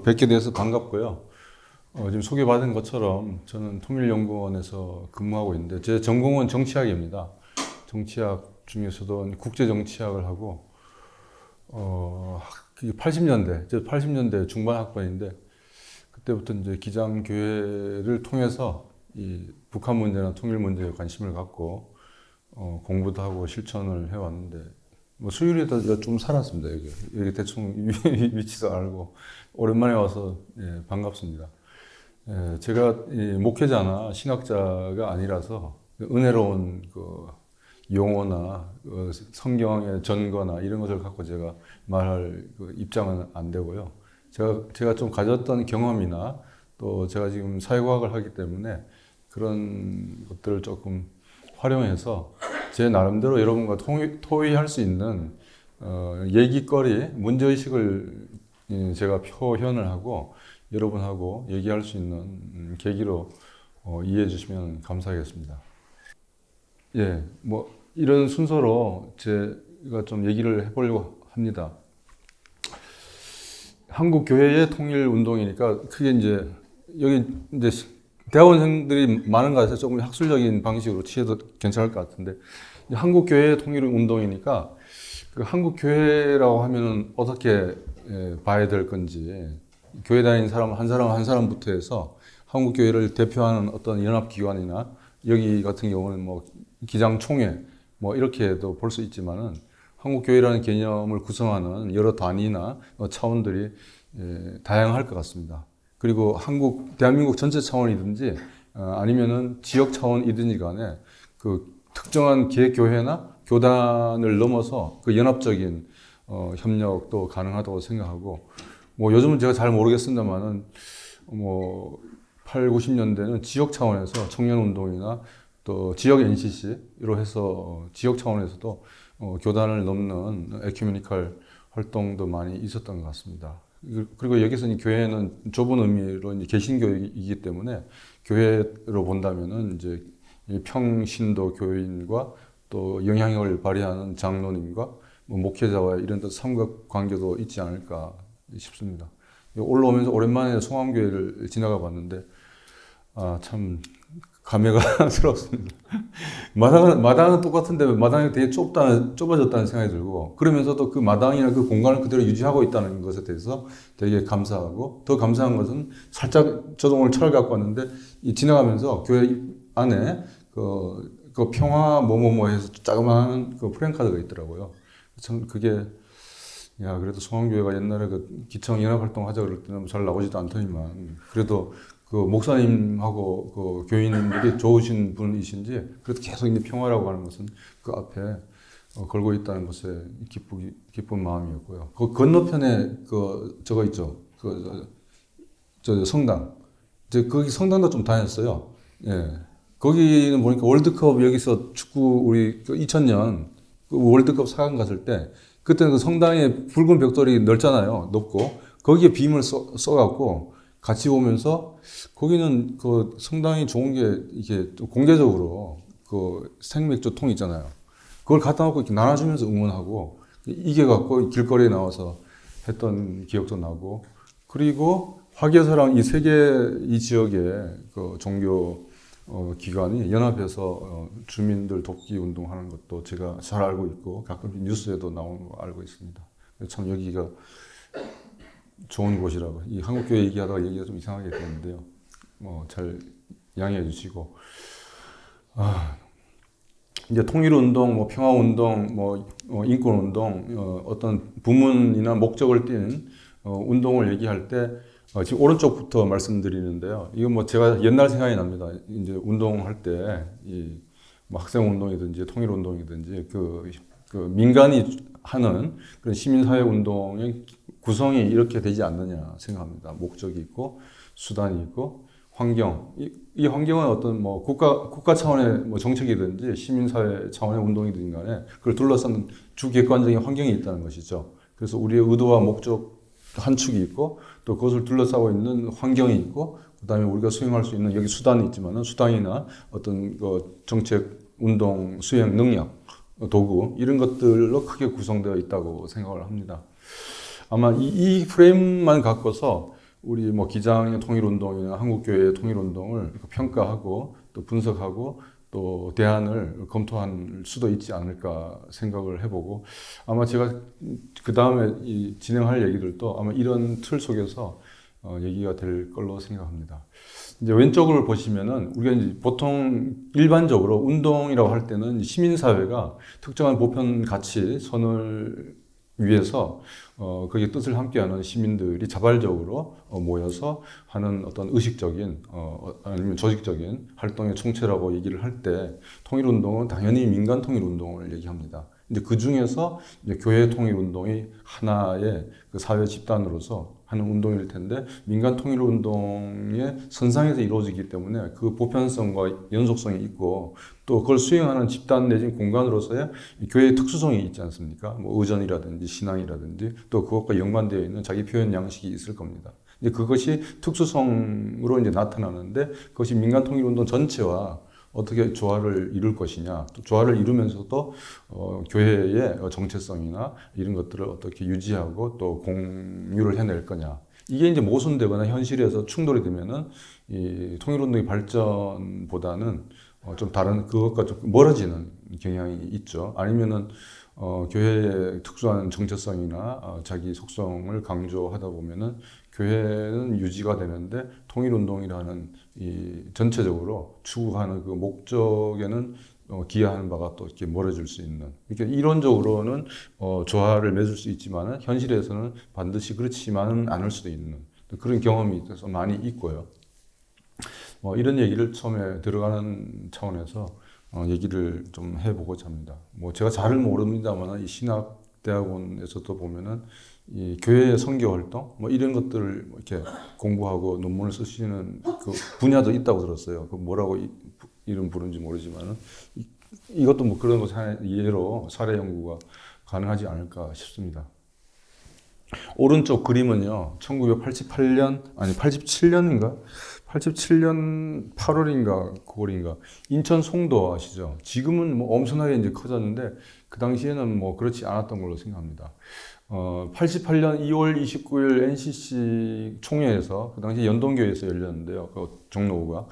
뵙게 돼서 반갑고요. 지금 소개받은 것처럼 저는 통일연구원에서 근무하고 있는데 제 전공은 정치학입니다. 정치학 중에서도 국제정치학을 하고 80년대, 저 80년대 중반 학번인데 그때부터 이제 기장교회를 통해서 이 북한 문제나 통일 문제에 관심을 갖고 공부도 하고 실천을 해왔는데 뭐 수요일에도 좀 살았습니다. 여기 대충 위치도 알고 오랜만에 와서 반갑습니다. 제가 목회자나 신학자가 아니라서 은혜로운 그 용어나 성경의 전거나 이런 것을 갖고 제가 말할 그 입장은 안 되고요. 제가 좀 가졌던 경험이나 또 제가 지금 사회과학을 하기 때문에 그런 것들을 조금 활용해서 제 나름대로 여러분과 토의할 수 있는 얘기거리, 문제의식을 제가 표현을 하고 여러분하고 얘기할 수 있는 계기로 이해해 주시면 감사하겠습니다. 예, 뭐 이런 순서로 제가 좀 얘기를 해보려고 합니다. 한국 교회의 통일 운동이니까 크게 이제 여기 이제 대학원생들이 많은 것 같아서 조금 학술적인 방식으로 취해도 괜찮을 것 같은데 한국 교회의 통일 운동이니까 그 한국 교회라고 하면은 어떻게 봐야 될 건지 교회 다니는 사람 한 사람부터 해서 한국 교회를 대표하는 어떤 연합 기관이나 여기 같은 경우는 뭐 기장총회 뭐 이렇게도 볼 수 있지만은 한국 교회라는 개념을 구성하는 여러 단위나 차원들이 다양할 것 같습니다. 그리고 대한민국 전체 차원이든지 아니면은 지역 차원이든지 간에 그 특정한 개교회나 교단을 넘어서 그 연합적인 협력도 가능하다고 생각하고 뭐 요즘은 제가 잘 모르겠습니다만은 뭐 8, 90년대는 지역 차원에서 청년운동이나 또 지역 NCC로 해서 지역 차원에서도 교단을 넘는 에큐메니컬 활동도 많이 있었던 것 같습니다. 그리고 여기서 교회는 좁은 의미로 이제 개신교이기 때문에 교회로 본다면은 이제 평신도 교인과 또 영향력을 발휘하는 장로님과 뭐 목회자와 이런 삼각 관계도 있지 않을까 싶습니다. 올라오면서 오랜만에 송암교회를 지나가 봤는데 참 감회가 새롭습니다. 마당은 똑같은데 마당이 되게 좁아졌다는 생각이 들고 그러면서도 그 마당이나 그 공간을 그대로 유지하고 있다는 것에 대해서 되게 감사하고 더 감사한 것은 살짝 저도 오늘 차를 갖고 왔는데 지나가면서 교회 안에 그 평화 뭐뭐뭐 해서 자그마한 그 프랜카드가 있더라고요. 참 그게 그래도 송암교회가 옛날에 그 기청 연합 활동 하자 그럴 때는 잘 나오지도 않더니만 그래도 그 목사님하고 그 교인들이 좋으신 분이신지 그래도 계속 이제 평화라고 하는 것은 그 앞에 걸고 있다는 것에 기쁜 마음이었고요. 그 건너편에 저거 있죠. 저 성당. 거기 성당도 좀 다녔어요. 예. 거기는 보니까 월드컵 여기서 축구 우리 2000년 그 월드컵 4강 갔을 때 그때는 그 성당에 붉은 벽돌이 넓잖아요. 높고 거기에 빔을 써갖고 같이 보면서 거기는 그 성당이 좋은 게 이게 공개적으로 그 생맥주 통 있잖아요. 그걸 갖다 놓고 이렇게 나눠주면서 응원하고 이겨갖고 길거리에 나와서 했던 기억도 나고 그리고 화교사랑 이 세 개 이 지역의 그 종교 기관이 연합해서 주민들 돕기 운동하는 것도 제가 잘 알고 있고 가끔 뉴스에도 나오는 거 알고 있습니다. 참 여기가 좋은 곳이라고. 이 한국교회 얘기하다가 얘기가 좀 이상하게 됐는데요. 잘 양해해 주시고. 이제 통일운동, 뭐 평화운동, 인권운동, 어떤 부문이나 목적을 띈 운동을 얘기할 때 지금 오른쪽부터 말씀드리는데요. 이건 뭐 제가 옛날 생각이 납니다. 이제 운동할 때, 뭐 학생운동이든지 통일운동이든지 그 민간이 하는 그런 시민사회운동의 구성이 이렇게 되지 않느냐 생각합니다. 목적이 있고, 수단이 있고, 환경. 이 환경은 어떤 뭐 국가 차원의 뭐 정책이든지 시민사회 차원의 운동이든 간에 그걸 둘러싼 주객관적인 환경이 있다는 것이죠. 그래서 우리의 의도와 목적 한 축이 있고 또 그것을 둘러싸고 있는 환경이 있고 그다음에 우리가 수행할 수 있는 여기 수단이 있지만은 수단이나 어떤 그 정책, 운동, 수행 능력, 도구 이런 것들로 크게 구성되어 있다고 생각을 합니다. 아마 이 프레임만 갖고서 우리 뭐 기장의 통일운동이나 한국교회의 통일운동을 평가하고 또 분석하고 또 대안을 검토할 수도 있지 않을까 생각을 해보고 아마 제가 그 다음에 진행할 얘기들도 아마 이런 틀 속에서 얘기가 될 걸로 생각합니다. 이제 왼쪽을 보시면은 우리가 이제 보통 일반적으로 운동이라고 할 때는 시민사회가 특정한 보편 가치 선을 위해서 거기에 뜻을 함께하는 시민들이 자발적으로 모여서 하는 어떤 의식적인 아니면 조직적인 활동의 총체라고 얘기를 할 때 통일운동은 당연히 민간 통일운동을 얘기합니다. 이제 그 중에서 이제 교회 통일운동이 하나의 그 사회 집단으로서 하는 운동일 텐데 민간 통일운동의 선상에서 이루어지기 때문에 그 보편성과 연속성이 있고 또 그걸 수행하는 집단 내진 공간으로서의 교회의 특수성이 있지 않습니까? 뭐 의전이라든지 신앙이라든지 또 그것과 연관되어 있는 자기 표현 양식이 있을 겁니다. 이제 그것이 특수성으로 이제 나타나는데 그것이 민간 통일운동 전체와 어떻게 조화를 이룰 것이냐, 또 조화를 이루면서도 교회의 정체성이나 이런 것들을 어떻게 유지하고 또 공유를 해낼 거냐. 이게 이제 모순되거나 현실에서 충돌이 되면은 이 통일운동의 발전보다는 좀 다른 그것과 좀 멀어지는 경향이 있죠. 아니면은 교회의 특수한 정체성이나 자기 속성을 강조하다 보면은 교회는 유지가 되는데 통일운동이라는 이 전체적으로 추구하는 그 목적에는 기여하는 바가 또 이렇게 멀어질 수 있는. 이렇게 이론적으로는 조화를 맺을 수 있지만은 현실에서는 반드시 그렇지만은 않을 수도 있는 그런 경험이 있어서 많이 있고요. 이런 얘기를 처음에 들어가는 차원에서 얘기를 좀 해보고자 합니다. 뭐 제가 잘 모릅니다만 이 신학대학원에서도 보면은 이 교회의 선교 활동 뭐 이런 것들을 이렇게 공부하고 논문을 쓰시는 그 분야도 있다고 들었어요. 그 뭐라고 이름 부른지 모르지만은 이것도 뭐 그런 것 예로 사례 연구가 가능하지 않을까 싶습니다. 오른쪽 그림은요, 1988년, 아니 87년인가? 87년 8월인가 9월인가 인천 송도 아시죠? 지금은 뭐 엄청나게 이제 커졌는데 그 당시에는 뭐 그렇지 않았던 걸로 생각합니다. 88년 2월 29일 NCC 총회에서 그 당시 연동교회에서 열렸는데요. 그 종로구가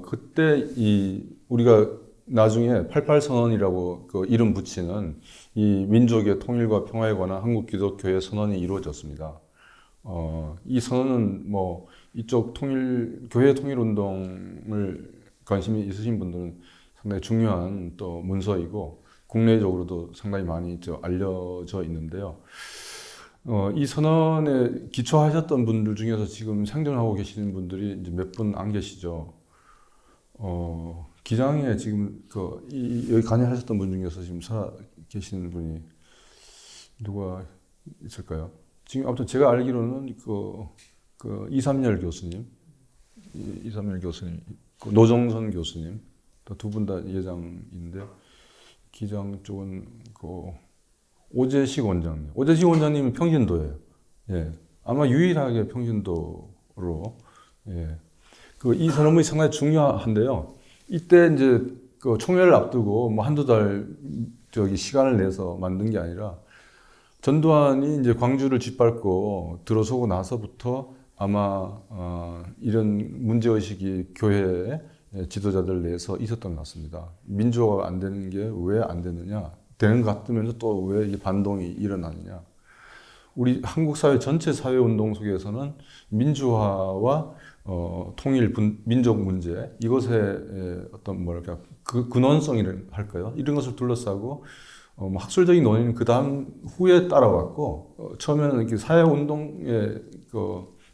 그때 우리가 나중에 88선언이라고 그 이름 붙이는 이 민족의 통일과 평화에 관한 한국 기독교의 선언이 이루어졌습니다. 이 선언은 뭐 이쪽 교회 통일 운동을 관심이 있으신 분들은 상당히 중요한 또 문서이고 국내적으로도 상당히 많이 알려져 있는데요. 이 선언에 기초하셨던 분들 중에서 지금 생존하고 계시는 분들이 이제 몇 분 안 계시죠. 기장에 지금 여기 관여하셨던 분 중에서 지금 살아 계시는 분이 누가 있을까요? 지금 아무튼 제가 알기로는 이삼열 교수님, 노정선 교수님, 또 두 분 다 예장인데 기장 쪽은 오재식 원장님. 오재식 원장님은 평신도예요. 예, 아마 유일하게 평신도로 예. 이 선언문이 상당히 중요한데요. 이때 이제 총회를 앞두고 뭐 한두 달 시간을 내서 만든 게 아니라 전두환이 이제 광주를 짓밟고 들어서고 나서부터 아마 이런 문제의식이 교회 지도자들 내에서 있었던 것 같습니다. 민주화가 안 되는 게 왜 안 되느냐? 되는 것 같으면서 또 왜 이게 반동이 일어나느냐? 우리 한국 사회 전체 사회 운동 속에서는 민주화와 통일, 민족 문제 이것의 어떤 그 근원성이라 할까요? 이런 것을 둘러싸고 학술적인 논의는 그 다음 후에 따라왔고 처음에는 이렇게 사회 운동의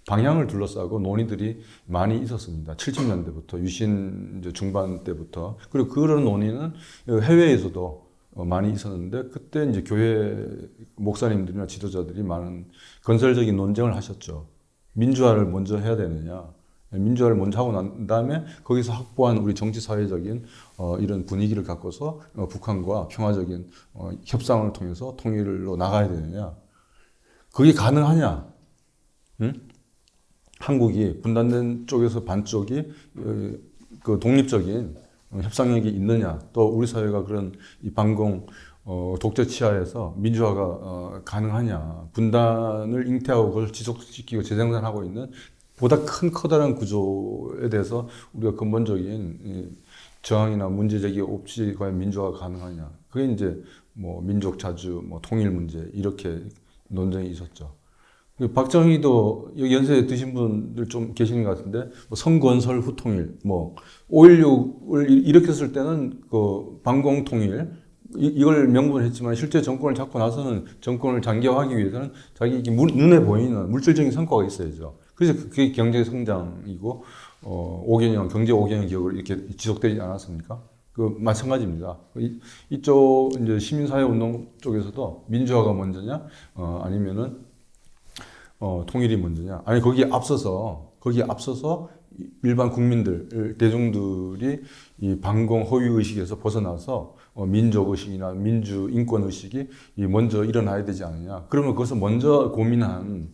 방향을 둘러싸고 논의들이 많이 있었습니다. 70년대부터 유신 중반 때부터 그리고 그런 논의는 해외에서도 많이 있었는데 그때 이제 교회 목사님들이나 지도자들이 많은 건설적인 논쟁을 하셨죠. 민주화를 먼저 해야 되느냐. 민주화를 먼저 하고 난 다음에 거기서 확보한 우리 정치 사회적인 이런 분위기를 갖고서 북한과 평화적인 협상을 통해서 통일로 나가야 되느냐. 그게 가능하냐. 응? 한국이 분단된 쪽에서 반쪽이 독립적인 협상력이 있느냐. 또 우리 사회가 그런 이 반공 독재 치하에서 민주화가 가능하냐, 분단을 잉태하고 그걸 지속시키고 재생산하고 있는 보다 커다란 구조에 대해서 우리가 근본적인 저항이나 문제 제기 없이 과연 민주화가 가능하냐. 그게 이제 뭐 민족 자주, 뭐 통일 문제 이렇게 논쟁이 있었죠. 박정희도 여기 연세에 드신 분들 좀 계시는 것 같은데, 뭐 성건설 후통일, 뭐 5.16을 일으켰을 때는 그 반공통일 이걸 명분을 했지만 실제 정권을 잡고 나서는 정권을 장기화하기 위해서는 자기 눈에 보이는 물질적인 성과가 있어야죠. 그래서 그게 경제 성장이고 5개년 경제 5개년 기업을 이렇게 지속되지 않았습니까? 그 마찬가지입니다. 이쪽 이제 시민사회 운동 쪽에서도 민주화가 먼저냐, 아니면은 통일이 먼저냐, 아니 거기에 앞서서 일반 국민들 대중들이 이 반공 허위 의식에서 벗어나서 민족 의식이나 민주 인권 의식이 먼저 일어나야 되지 않느냐. 그러면 그것을 먼저 고민한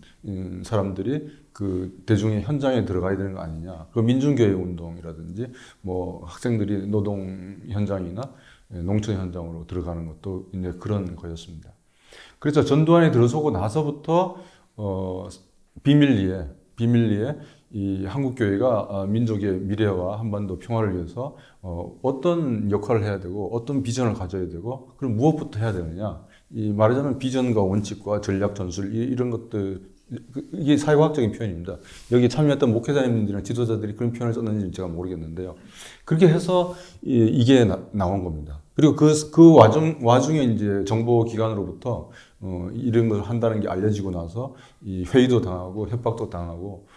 사람들이 그 대중의 현장에 들어가야 되는 거 아니냐. 그 민중교회 운동이라든지 뭐 학생들이 노동 현장이나 농촌 현장으로 들어가는 것도 이제 그런 거였습니다. 그래서 전두환이 들어서고 나서부터 비밀리에 이 한국교회가 민족의 미래와 한반도 평화를 위해서 어떤 역할을 해야 되고 어떤 비전을 가져야 되고 그럼 무엇부터 해야 되느냐. 이 말하자면 비전과 원칙과 전략 전술 이런 것들, 이게 사회과학적인 표현입니다. 여기 참여했던 목회자님들이나 지도자들이 그런 표현을 썼는지 제가 모르겠는데요. 그렇게 해서 이게 나온 겁니다. 그리고 그 와중에 이제 정보기관으로부터 이런 걸 한다는 게 알려지고 나서 이 회의도 당하고 협박도 당하고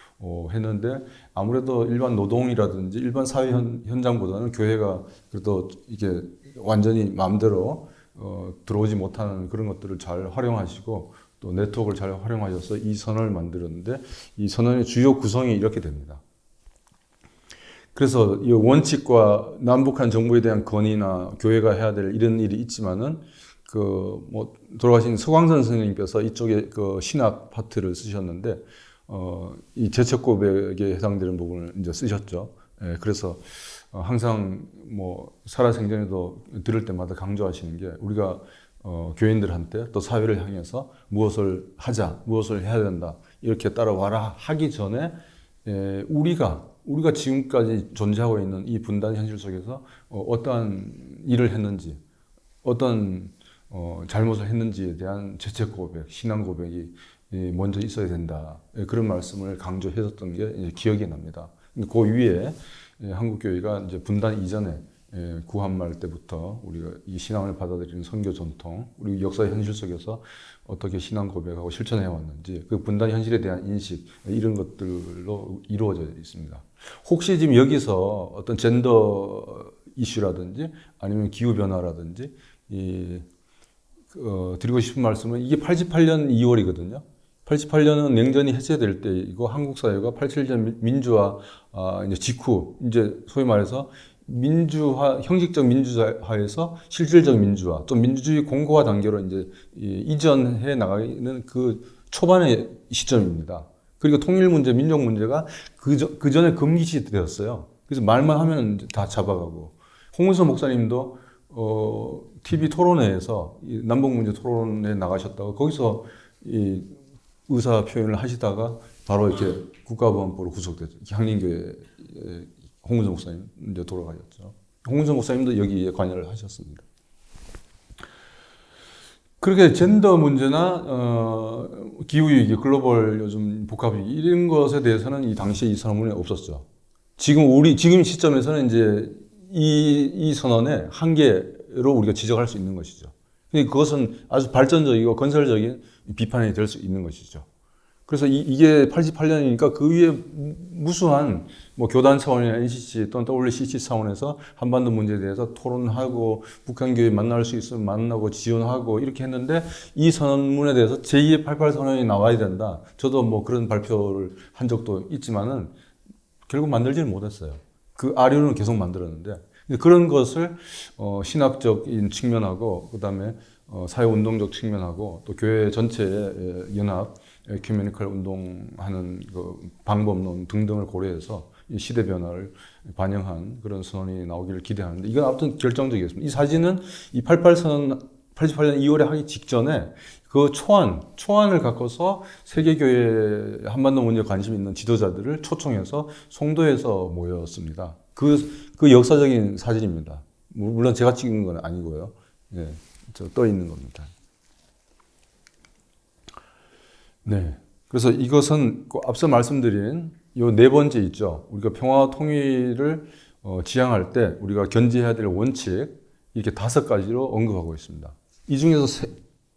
했는데, 아무래도 일반 노동이라든지 일반 사회 현장보다는 교회가 그래도 이게 완전히 마음대로 들어오지 못하는 그런 것들을 잘 활용하시고 또 네트워크를 잘 활용하셔서 이 선언을 만들었는데, 이 선언의 주요 구성이 이렇게 됩니다. 그래서 이 원칙과 남북한 정부에 대한 건의나 교회가 해야 될 이런 일이 있지만은 뭐 돌아가신 서광선 선생님께서 이쪽에 그 신학 파트를 쓰셨는데 이 재책 고백에 해당되는 부분을 이제 쓰셨죠. 예, 그래서 항상 뭐 살아생전에도 들을 때마다 강조하시는 게, 우리가 교인들한테 또 사회를 향해서 무엇을 하자, 무엇을 해야 된다 이렇게 따라와라 하기 전에 우리가 지금까지 존재하고 있는 이 분단 현실 속에서 어떠한 일을 했는지, 어떤 잘못을 했는지에 대한 재책 고백, 신앙 고백이 먼저 있어야 된다. 그런 말씀을 강조했었던 게 기억이 납니다. 그 위에 한국교회가 이제 분단 이전에 구한말 때부터 우리가 이 신앙을 받아들이는 선교 전통, 우리 역사의 현실 속에서 어떻게 신앙 고백하고 실천해 왔는지, 그 분단 현실에 대한 인식, 이런 것들로 이루어져 있습니다. 혹시 지금 여기서 어떤 젠더 이슈라든지 아니면 기후 변화라든지 드리고 싶은 말씀은, 이게 88년 2월이거든요. 88년은 냉전이 해체될 때이고 한국 사회가 87년 민주화 이제 직후, 이제 소위 말해서 민주화, 형식적 민주화에서 실질적 민주화, 또 민주주의 공고화 단계로 이제 이전해 나가는 그 초반의 시점입니다. 그리고 통일 문제, 민족 문제가 그 전에 금기시 되었어요. 그래서 말만 하면 다 잡아가고, 홍은서 목사님도 TV 토론회에서 남북 문제 토론에 나가셨다고 거기서 이 의사 표현을 하시다가 바로 이렇게 국가보안법으로 구속됐죠. 향림교회 홍은서 목사님 이제 돌아가셨죠. 홍은서 목사님도 여기에 관여를 하셨습니다. 그렇게 젠더 문제나 기후위기, 글로벌 요즘 복합위기 이런 것에 대해서는 이 당시에 이 선언문에 없었죠. 지금 시점에서는 이제 이 선언의 한계로 우리가 지적할 수 있는 것이죠. 그것은 아주 발전적이고 건설적인 비판이 될 수 있는 것이죠. 그래서 이게 88년이니까 그 위에 무수한 뭐 교단 차원이나 NCC 또는 WCC 차원에서 한반도 문제에 대해서 토론하고 북한교회 만날 수 있으면 만나고 지원하고 이렇게 했는데, 이 선언문에 대해서 제2의 88 선언이 나와야 된다. 저도 뭐 그런 발표를 한 적도 있지만은 결국 만들지는 못했어요. 그 아류는 계속 만들었는데, 그런 것을 신학적인 측면하고 그다음에 사회운동적 측면하고 또 교회 전체의 연합, 에큐메니컬 운동하는 그 방법론 등등을 고려해서 이 시대 변화를 반영한 그런 선언이 나오기를 기대하는데, 이건 아무튼 결정적이었습니다. 이 사진은 이 88 선언 88년 2월에 하기 직전에 그 초안을 갖고서 세계교회 한반도 문제에 관심 있는 지도자들을 초청해서 송도에서 모였습니다. 그 역사적인 사진입니다. 물론 제가 찍은 건 아니고요. 예, 저 떠 있는 겁니다. 네. 그래서 이것은 앞서 말씀드린 요 네 번째 있죠. 우리가 평화 통일을 지향할 때 우리가 견지해야 될 원칙, 이렇게 5가지로 언급하고 있습니다. 이 중에서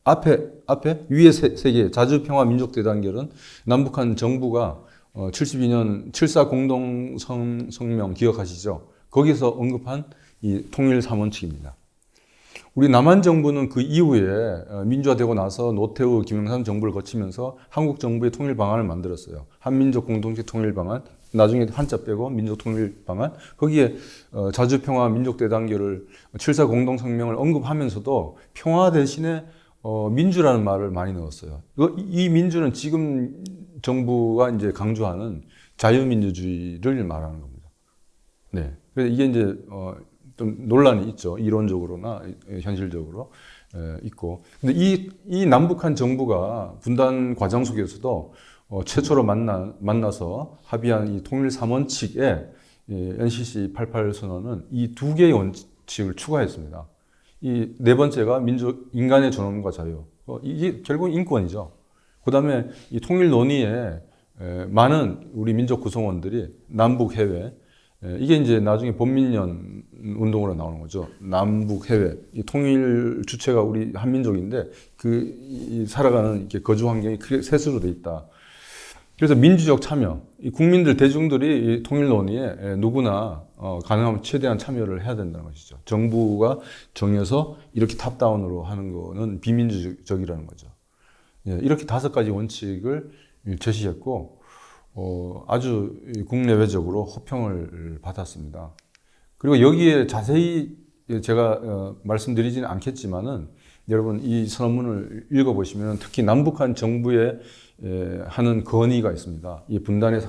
앞에 위에 세 개, 자주평화 민족대단결은 남북한 정부가 72년 7.4 공동성명 기억하시죠? 거기서 언급한 이 통일 3원칙입니다. 우리 남한 정부는 그 이후에 민주화되고 나서 노태우, 김영삼 정부를 거치면서 한국 정부의 통일 방안을 만들었어요. 한민족 공동체 통일 방안, 나중에 한자 빼고 민족 통일 방안. 거기에 자주평화 민족대단결을 7.4 공동성명을 언급하면서도 평화 대신에 민주라는 말을 많이 넣었어요. 이 민주는 지금 정부가 이제 강조하는 자유민주주의를 말하는 겁니다. 네. 그래서 이게 이제 좀 논란이 있죠. 이론적으로나 현실적으로 있고. 근데 이 남북한 정부가 분단 과정 속에서도 최초로 만나서 합의한 이 통일 3원칙에 NCC 88 선언은 이 2개의 원칙을 추가했습니다. 이 네 번째가 인간의 존엄과 자유. 이게 결국 인권이죠. 그 다음에 이 통일 논의에 많은 우리 민족 구성원들이 남북 해외, 이게 이제 나중에 본민련 운동으로 나오는 거죠. 남북 해외, 이 통일 주체가 우리 한민족인데 살아가는 이렇게 거주 환경이 크게 셋으로 돼 있다. 그래서 민주적 참여, 이 국민들 대중들이 이 통일 논의에 누구나 가능하면 최대한 참여를 해야 된다는 것이죠. 정부가 정해서 이렇게 탑다운으로 하는 거는 비민주적이라는 거죠. 예, 이렇게 5가지 원칙을 제시했고 아주 국내외적으로 호평을 받았습니다. 그리고 여기에 자세히 제가 말씀드리지는 않겠지만은 여러분 이 선언문을 읽어보시면 특히 남북한 정부에 하는 건의가 있습니다. 이 분단의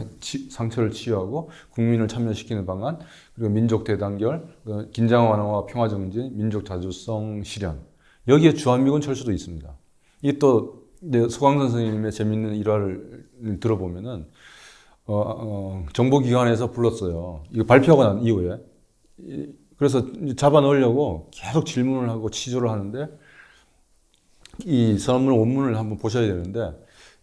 상처를 치유하고 국민을 참여시키는 방안, 그리고 민족 대단결, 긴장 완화와 평화 정진, 민족 자주성 실현. 여기에 주한미군 철수도 있습니다. 이 또 소강선 선생님의 재밌는 일화를 들어보면은 정보기관에서 불렀어요. 이거 발표가 난 이후에. 그래서 잡아 넣으려고 계속 질문을 하고 치조를 하는데 이 선언문 원문을 한번 보셔야 되는데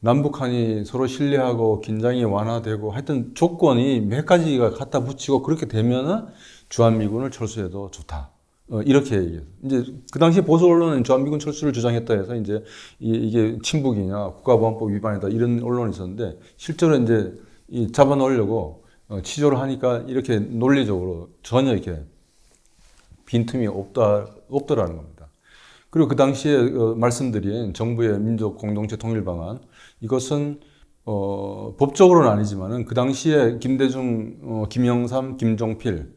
남북한이 서로 신뢰하고 긴장이 완화되고 하여튼 조건이 몇 가지가 갖다 붙이고 그렇게 되면은 주한미군을 철수해도 좋다. 이렇게 얘기해요. 이제 그 당시 보수 언론은 주한미군 철수를 주장했다 해서 이제 이게 침북이냐 국가보안법 위반이다 이런 언론이 있었는데 실제로 이제 잡아 넣으려고 치조를 하니까 이렇게 논리적으로 전혀 이렇게 빈틈이 없더라는 겁니다. 그리고 그 당시에 말씀드린 정부의 민족 공동체 통일 방안, 이것은 법적으로는 아니지만은 그 당시에 김대중, 김영삼, 김종필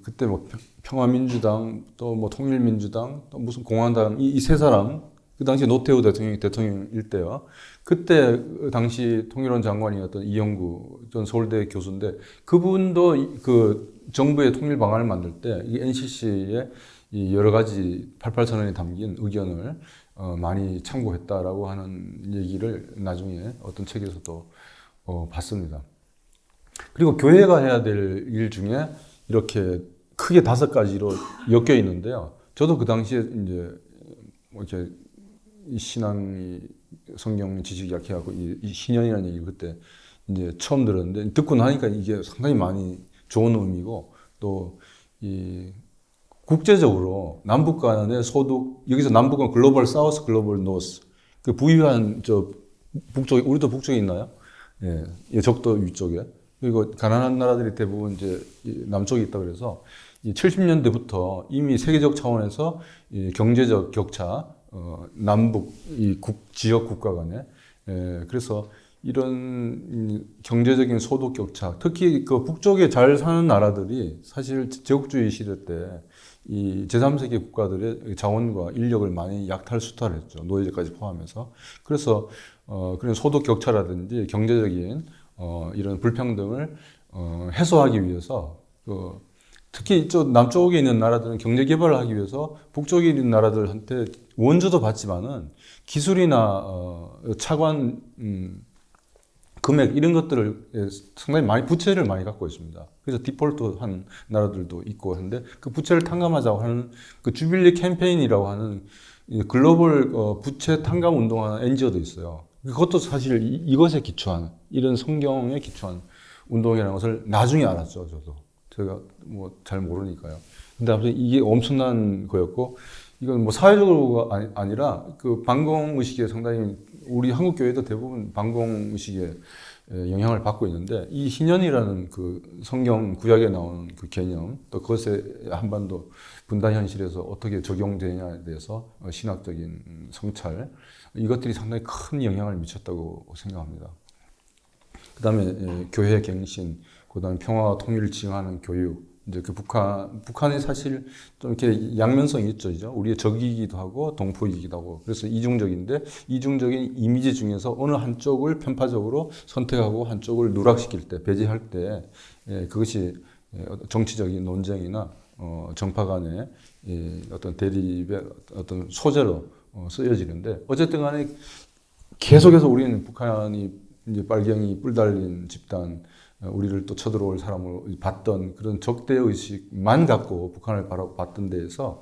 그때 뭐 평화민주당 또 뭐 통일민주당 또 무슨 공화당 이 세 사람, 그 당시 노태우 대통령이 대통령일 때요. 그때 당시 통일원 장관이었던 이영구 전 서울대 교수인데 그분도 그 정부의 통일 방안을 만들 때 이 NCC의 이 여러 가지 88 선언에 담긴 의견을 많이 참고했다라고 하는 얘기를 나중에 어떤 책에서도 봤습니다. 그리고 교회가 해야 될 일 중에 이렇게 크게 5가지로 엮여 있는데요. 저도 그 당시에 이제 뭐 이렇게 신앙이 성경 지식이 약해갖고 이 신년이라는 얘기를 그때 이제 처음 들었는데 듣고 나니까 이게 상당히 많이 좋은 의미고 또 이 국제적으로 남북 간의 소득, 여기서 남북은 글로벌 사우스, 글로벌 노스, 그 부유한 북쪽에, 우리도 북쪽에 있나요? 예, 적도 위쪽에. 그리고 가난한 나라들이 대부분 이제 남쪽에 있다 그래서 70년대부터 이미 세계적 차원에서 경제적 격차, 남북 지역 국가 간에, 그래서 이런 경제적인 소득 격차, 특히 그 북쪽에 잘 사는 나라들이 사실 제국주의 시대 때 이 제3세계 국가들의 자원과 인력을 많이 약탈수탈했죠. 노예제까지 포함해서. 그래서 그런 소득 격차라든지 경제적인 이런 불평등을 해소하기 위해서 특히 이쪽 남쪽에 있는 나라들은 경제 개발을 하기 위해서 북쪽에 있는 나라들한테 원조도 받지만은 기술이나 차관 금액 이런 것들을 상당히 많이 부채를 많이 갖고 있습니다. 그래서 디폴트한 나라들도 있고 하는데 그 부채를 탕감하자고 하는 그 주빌리 캠페인이라고 하는 글로벌 부채 탕감 운동하는 NGO도 있어요. 그것도 사실 이것에 기초한 이런 성경에 기초한 운동이라는 것을 나중에 알았죠. 저도 제가 뭐 잘 모르니까요. 근데 아무튼 이게 엄청난 거였고 이건 뭐 사회적으로가 아니라 그 반공 의식에 상당히 우리 한국 교회도 대부분 반공 의식에 영향을 받고 있는데 이 희년이라는 그 성경 구약에 나오는 그 개념 또 그것에 한반도 분단 현실에서 어떻게 적용되냐에 대해서 신학적인 성찰 이것들이 상당히 큰 영향을 미쳤다고 생각합니다. 그다음에 교회 갱신, 그다음에 평화와 통일을 지향하는 교육. 이제 그 북한이 사실 좀 이렇게 양면성이 있죠, 그죠? 우리의 적이기도 하고 동포이기도 하고 그래서 이중적인데 이중적인 이미지 중에서 어느 한쪽을 편파적으로 선택하고 한쪽을 누락시킬 때, 배제할 때 그것이 정치적인 논쟁이나 정파 간의 어떤 대립의 어떤 소재로 쓰여지는데 어쨌든 간에 계속해서 우리는 북한이 이제 빨갱이 뿔 달린 집단 우리를 또 쳐들어올 사람을 봤던 그런 적대 의식만 갖고 북한을 바라봤던 데에서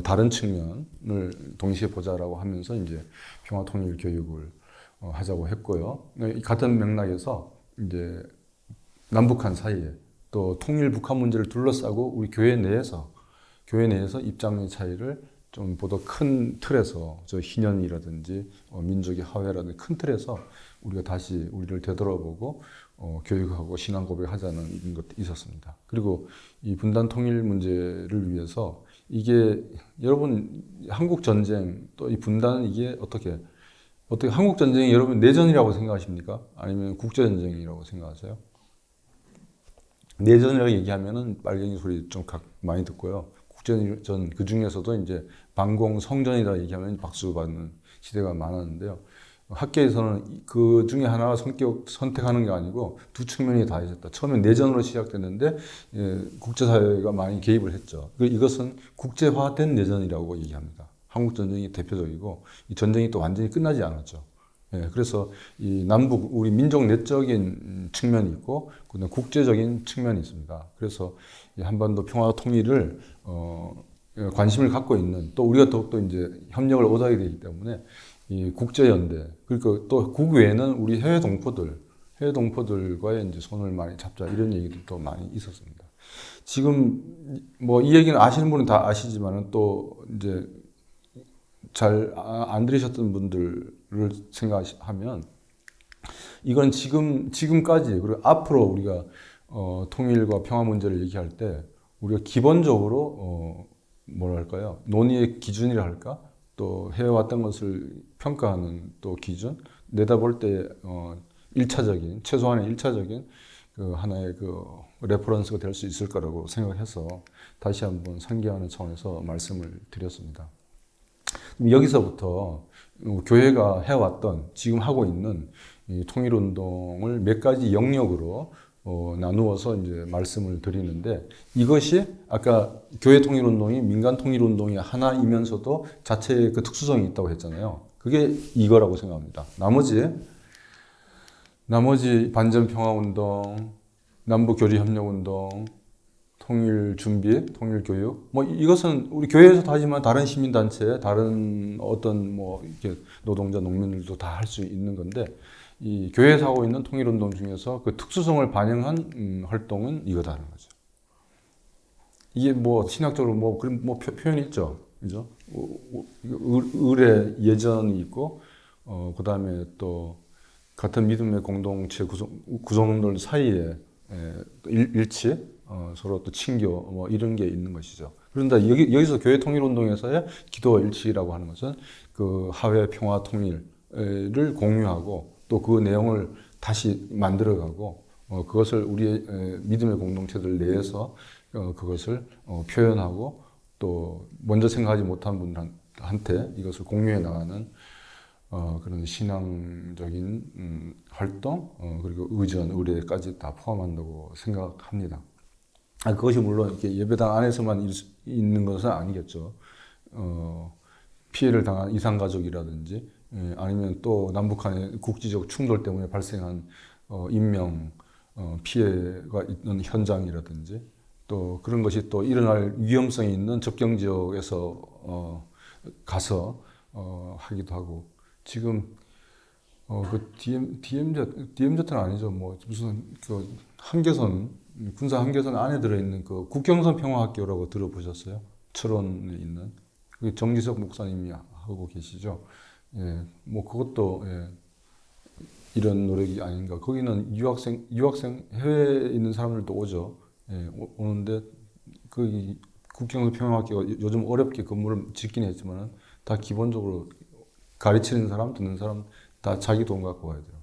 다른 측면을 동시에 보자라고 하면서 이제 평화 통일 교육을 하자고 했고요. 같은 맥락에서 이제 남북한 사이에 또 통일 북한 문제를 둘러싸고 우리 교회 내에서 입장의 차이를 좀 보다 큰 틀에서 저 희년이라든지 민족의 화해라든지 큰 틀에서 우리가 다시 우리를 되돌아보고 교육하고 신앙 고백하자는 이런 것도 있었습니다. 그리고 이 분단 통일 문제를 위해서 이게 여러분 한국 전쟁 또 이 분단은 이게 어떻게 한국 전쟁이 여러분 내전이라고 생각하십니까? 아니면 국제 전쟁이라고 생각하세요? 내전이라고 얘기하면은 빨갱이 소리 좀 많이 듣고요. 국제전 그 중에서도 이제 반공 성전이라 얘기하면 박수 받는 시대가 많았는데요. 학계에서는 그 중에 하나가 선택하는 게 아니고 두 측면이 다 있었다. 처음에 내전으로 시작됐는데 국제사회가 많이 개입을 했죠. 이것은 국제화된 내전이라고 얘기합니다. 한국 전쟁이 대표적이고 이 전쟁이 또 완전히 끝나지 않았죠. 그래서 이 남북 우리 민족 내적인 측면이 있고 그다음 국제적인 측면이 있습니다. 그래서 이 한반도 평화 통일을 관심을 갖고 있는 또 우리가 더욱더 이제 협력을 오자게 되기 때문에 이 국제연대 그리고 또 국외에는 우리 해외 동포들과의 이제 손을 많이 잡자 이런 얘기들도 많이 있었습니다. 지금 뭐 이 얘기는 아시는 분은 다 아시지만은 또 이제 잘 안 들으셨던 분들을 생각하면 이건 지금까지 그리고 앞으로 우리가 통일과 평화 문제를 얘기할 때 우리가 기본적으로 뭐랄까요 논의의 기준이라 할까 또 해왔던 것을 평가하는 또 기준 내다볼 때 최소한의 1차적인 그 하나의 그 레퍼런스가 될 수 있을 거라고 생각해서 다시 한번 상기하는 차원에서 말씀을 드렸습니다. 여기서부터 교회가 해왔던 지금 하고 있는 이 통일운동을 몇 가지 영역으로 나누어서 이제 말씀을 드리는데 이것이 아까 교회 통일운동이 민간 통일운동이 하나이면서도 자체의 그 특수성이 있다고 했잖아요. 그게 이거라고 생각합니다. 나머지 반전평화운동, 남북교류협력운동, 통일준비, 통일교육 뭐 이것은 우리 교회에서도 하지만 다른 시민단체, 다른 어떤 뭐 이렇게 노동자, 농민들도 다 할 수 있는 건데 이 교회에서 하고 있는 통일운동 중에서 그 특수성을 반영한 활동은 이거다는 거죠. 이게 뭐 신학적으로 뭐 그런 뭐 표현이 있죠, 그죠? 을의 예전이 있고, 그 다음에 또 같은 믿음의 공동체 구성원들 사이에 일치, 서로 또 친교 뭐 이런 게 있는 것이죠. 그런데 여기서 교회 통일운동에서의 기도와 일치라고 하는 것은 그 화해, 평화, 통일을 공유하고 또 그 내용을 다시 만들어가고 그것을 우리의 믿음의 공동체들 내에서 그것을 표현하고 또 먼저 생각하지 못한 분한테 이것을 공유해 나가는 그런 신앙적인 활동 그리고 의전, 의례까지 다 포함한다고 생각합니다. 그것이 물론 이렇게 예배당 안에서만 있는 것은 아니겠죠. 피해를 당한 이산 가족이라든지 아니면 또 남북 간의 국지적 충돌 때문에 발생한 인명 피해가 있는 현장이라든지 또 그런 것이 또 일어날 위험성이 있는 접경 지역에서 가서 하기도 하고 지금 그 DMZ는 아니죠. 뭐 무슨 그 한계선 군사 한계선 안에 들어있는 그 국경선 평화학교라고 들어보셨어요? 철원에 있는 정지석 목사님이 하고 계시죠. 예, 뭐 그것도 예, 이런 노력이 아닌가. 거기는 유학생 해외에 있는 사람들도 오죠. 예, 오는데 그 국경선 평화학교가 요즘 어렵게 건물을 짓긴 했지만 다 기본적으로 가르치는 사람, 듣는 사람 다 자기 돈 갖고 와야 돼요.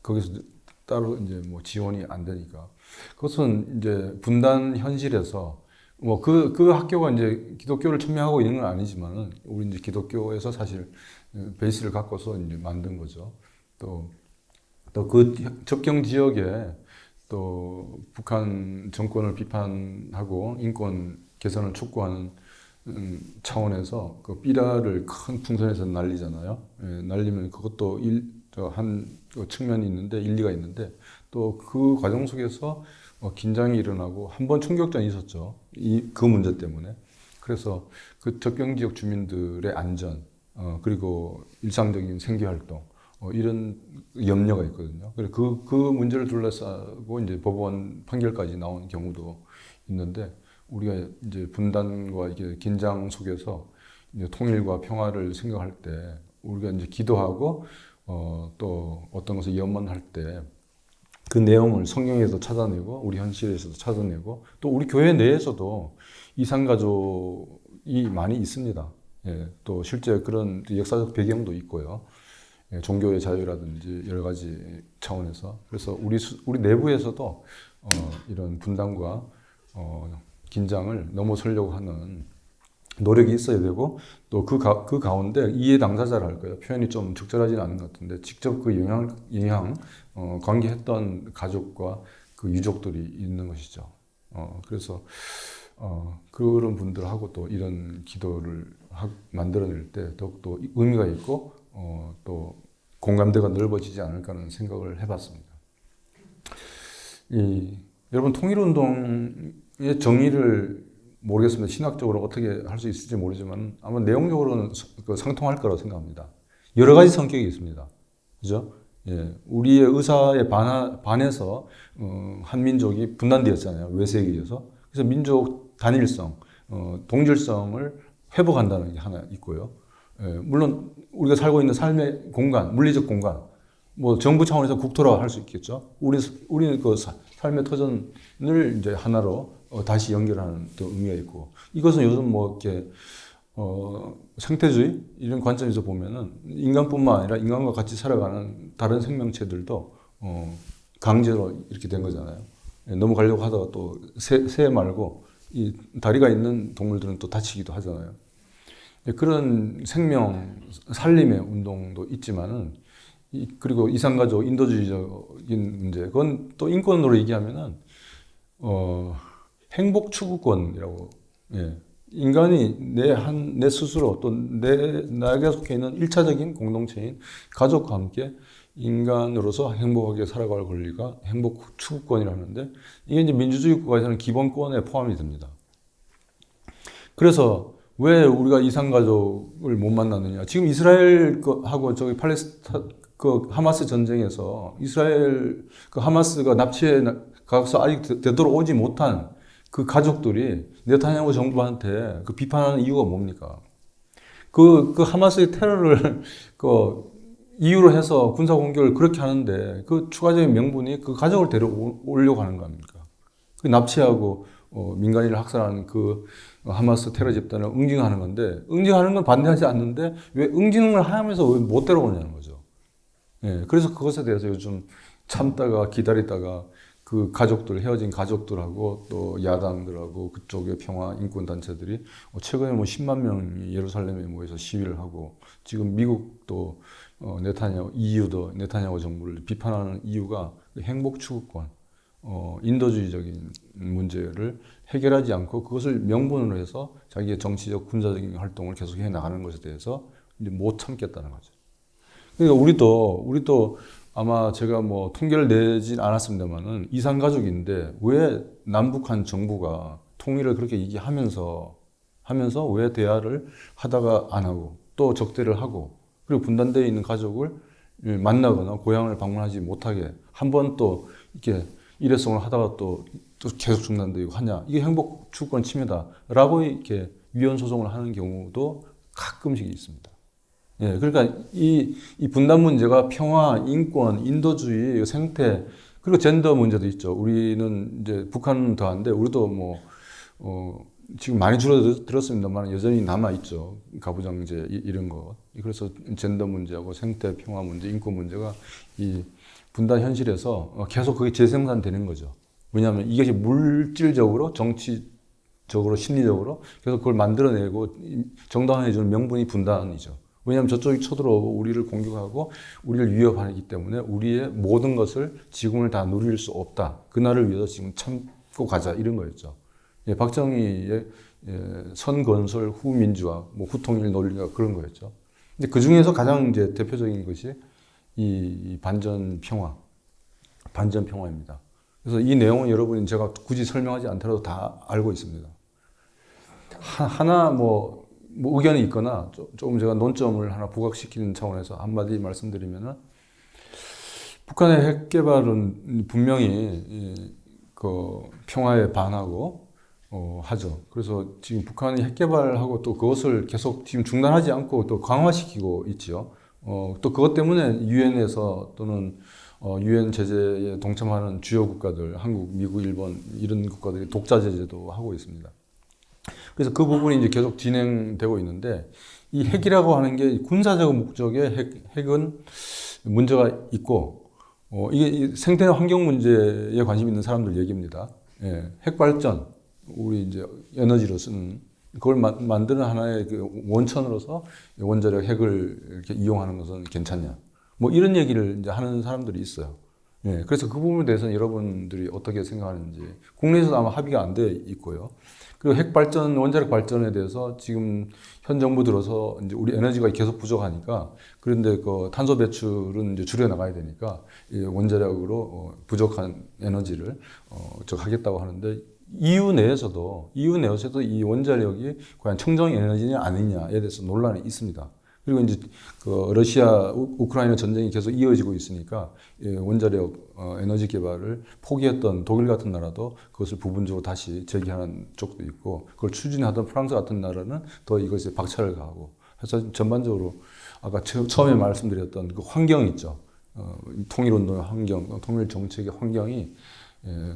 거기서 따로 이제 뭐 지원이 안 되니까. 그것은 이제 분단 현실에서 뭐 그 학교가 이제 기독교를 첨예하고 있는 건 아니지만은 우리 이제 기독교에서 사실 베이스를 갖고서 이제 만든 거죠. 또 그 접경 지역에 또 북한 정권을 비판하고 인권 개선을 촉구하는 차원에서 그 삐라를 큰 풍선에서 날리잖아요. 예, 날리면 그것도 한 측면이 있는데 일리가 있는데 또 그 과정 속에서 긴장이 일어나고 한 번 충격전이 있었죠. 그 문제 때문에. 그래서 그 접경 지역 주민들의 안전 그리고 일상적인 생계 활동 이런 염려가 있거든요. 그래서 그 문제를 둘러싸고 이제 법원 판결까지 나온 경우도 있는데 우리가 이제 분단과 이게 긴장 속에서 이제 통일과 평화를 생각할 때 우리가 이제 기도하고 또 어떤 것을 염원할 때 그 내용을 성경에서 찾아내고 우리 현실에서도 찾아내고 또 우리 교회 내에서도 이산가족이 많이 있습니다. 예, 또 실제 그런 역사적 배경도 있고요. 예, 종교의 자유라든지 여러 가지 차원에서 그래서 우리 내부에서도 이런 분단과 긴장을 넘어서려고 하는 노력이 있어야 되고 또 그 가운데 이해 당사자를 할 거예요. 표현이 좀 적절하지는 않은 것 같은데 직접 그 영향 관계했던 가족과 그 유족들이 있는 것이죠. 그래서 그런 분들하고 또 이런 기도를 만들어낼 때 더욱더 의미가 있고 또 공감대가 넓어지지 않을까 하는 생각을 해봤습니다. 여러분 통일운동의 정의를 모르겠습니다. 신학적으로 어떻게 할 수 있을지 모르지만 아마 내용적으로는 상통할 거라고 생각합니다. 여러 가지 성격이 있습니다. 그죠? 예, 우리의 의사에 반해서 한민족이 분단되었잖아요. 외세에 의해서. 그래서 민족 단일성, 동질성을 회복한다는 게 하나 있고요. 예, 물론 우리가 살고 있는 삶의 공간, 물리적 공간, 뭐 정부 차원에서 국토라 할 수 있겠죠. 우리는 그 삶의 터전을 이제 하나로 다시 연결하는 또 의미가 있고 이것은 요즘 뭐 이렇게 생태주의 이런 관점에서 보면은 인간뿐만 아니라 인간과 같이 살아가는 다른 생명체들도 강제로 이렇게 된 거잖아요. 넘어가려고 하다가 또 새 말고 이 다리가 있는 동물들은 또 다치기도 하잖아요. 그런 생명 살림의 운동도 있지만은 그리고 이산가족 인도주의적인 문제 그건 또 인권으로 얘기하면은 행복 추구권이라고 예. 인간이 내 스스로 또 나에게 속해 있는 일차적인 공동체인 가족과 함께 인간으로서 행복하게 살아갈 권리가 행복 추구권이라는데 이게 이제 민주주의 국가에서는 기본권에 포함이 됩니다. 그래서 왜 우리가 이산가족을 못 만나느냐? 지금 이스라엘하고 저기 그 하마스 전쟁에서 이스라엘 그 하마스가 납치해 가서 아직 되돌아오지 못한 그 가족들이 네타냐후 정부한테 그 비판하는 이유가 뭡니까? 그 하마스의 테러를 이유로 해서 군사 공격을 그렇게 하는데 그 추가적인 명분이 그 가족을 데려오려고 하는 거 아닙니까? 그 납치하고 민간인을 학살하는 그 하마스 테러 집단을 응징하는 건데 응징하는 건 반대하지 않는데 왜 응징을 하면서 왜 못 데려오냐는 거죠. 예, 그래서 그것에 대해서 요즘 참다가 기다리다가 그 헤어진 가족들하고 또 야당들하고 그쪽의 평화 인권 단체들이 최근에 뭐 10만 명이 예루살렘에 모여서 시위를 하고 지금 미국도 EU도 네타냐후 정부를 비판하는 이유가 행복 추구권, 인도주의적인 문제를 해결하지 않고 그것을 명분으로 해서 자기의 정치적 군사적인 활동을 계속해 나가는 것에 대해서 이제 못 참겠다는 거죠. 그러니까 우리도 아마 제가 뭐 통계를 내진 않았습니다만은 이산 가족인데 왜 남북한 정부가 통일을 그렇게 얘기하면서 왜 대화를 하다가 안 하고 또 적대를 하고 그리고 분단되어 있는 가족을 만나거나 고향을 방문하지 못하게 한 번 또 이렇게 일회성을 하다가 또 계속 중단되고 하냐. 이게 행복 추구권 침해다라고 이렇게 위헌 소송을 하는 경우도 가끔씩 있습니다. 예, 그러니까 이 분단 문제가 평화, 인권, 인도주의, 생태, 그리고 젠더 문제도 있죠. 우리는 이제 북한은 더한데 우리도 지금 많이 줄어들었습니다만 여전히 남아있죠. 가부장제 이런 거. 그래서 젠더 문제하고 생태, 평화 문제, 인권 문제가 이 분단 현실에서 계속 그게 재생산되는 거죠. 왜냐하면 이것이 물질적으로, 정치적으로, 심리적으로 계속 그걸 만들어내고 정당화해주는 명분이 분단이죠. 왜냐하면 저쪽이 쳐들어오고 우리를 공격하고 우리를 위협하기 때문에 우리의 모든 것을 지금을 다 누릴 수 없다. 그날을 위해서 지금 참고 가자 이런 거였죠. 예, 박정희의 선건설 후민주화, 뭐 후통일 논리가 그런 거였죠. 근데 그 중에서 가장 이제 대표적인 것이 이 반전 평화입니다. 그래서 이 내용은 여러분이 제가 굳이 설명하지 않더라도 다 알고 있습니다. 하나 뭐 의견이 있거나 조금 제가 논점을 하나 부각시키는 차원에서 한마디 말씀드리면은 북한의 핵 개발은 분명히 그 평화에 반하고 하죠. 그래서 지금 북한이 핵 개발하고 또 그것을 계속 지금 중단하지 않고 또 강화시키고 있죠. 또 그것 때문에 유엔에서 또는 유엔 제재에 동참하는 주요 국가들, 한국, 미국, 일본 이런 국가들이 독자 제재도 하고 있습니다. 그래서 그 부분이 이제 계속 진행되고 있는데 이 핵이라고 하는 게 군사적 목적의 핵은 문제가 있고 이게 생태 환경 문제에 관심 있는 사람들 얘기입니다. 예, 핵 발전, 우리 이제 에너지로 쓰는 그걸 만드는 하나의 그 원천으로서 원자력 핵을 이렇게 이용하는 것은 괜찮냐? 뭐 이런 얘기를 이제 하는 사람들이 있어요. 예, 그래서 그 부분에 대해서는 여러분들이 어떻게 생각하는지 국내에서도 아마 합의가 안 돼 있고요. 그리고 핵 발전, 원자력 발전에 대해서 지금 현 정부 들어서 이제 우리 에너지가 계속 부족하니까 그런데 그 탄소 배출은 이제 줄여 나가야 되니까 원자력으로 부족한 에너지를 하겠다고 하는데 EU 내에서도 이 원자력이 과연 청정 에너지냐 아니냐에 대해서 논란이 있습니다. 그리고 이제 그 러시아 우크라이나 전쟁이 계속 이어지고 있으니까 원자력 에너지 개발을 포기했던 독일 같은 나라도 그것을 부분적으로 다시 재개하는 쪽도 있고 그걸 추진하던 프랑스 같은 나라는 더 이것에 박차를 가하고 그래서 전반적으로 아까 처음에 말씀드렸던 그 환경 있죠. 통일운동의 환경, 통일 정책의 환경이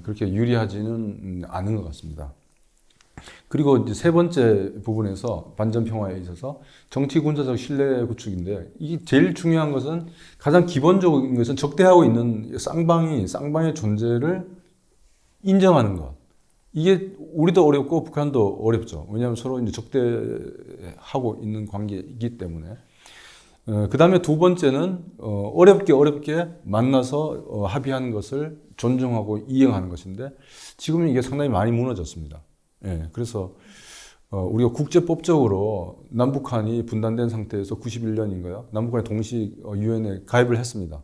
그렇게 유리하지는 않은 것 같습니다. 그리고 이제 세 번째 부분에서 반전 평화에 있어서 정치 군사적 신뢰 구축인데 이게 제일 중요한 것은 가장 기본적인 것은 적대하고 있는 쌍방의 존재를 인정하는 것. 이게 우리도 어렵고 북한도 어렵죠. 왜냐하면 서로 이제 적대하고 있는 관계이기 때문에. 그 다음에 두 번째는 어렵게 만나서 합의하는 것을 존중하고 이행하는 것인데 지금은 이게 상당히 많이 무너졌습니다. 예, 그래서 우리가 국제법적으로 남북한이 분단된 상태에서 91년인가요? 남북한이 동시 유엔에 가입을 했습니다.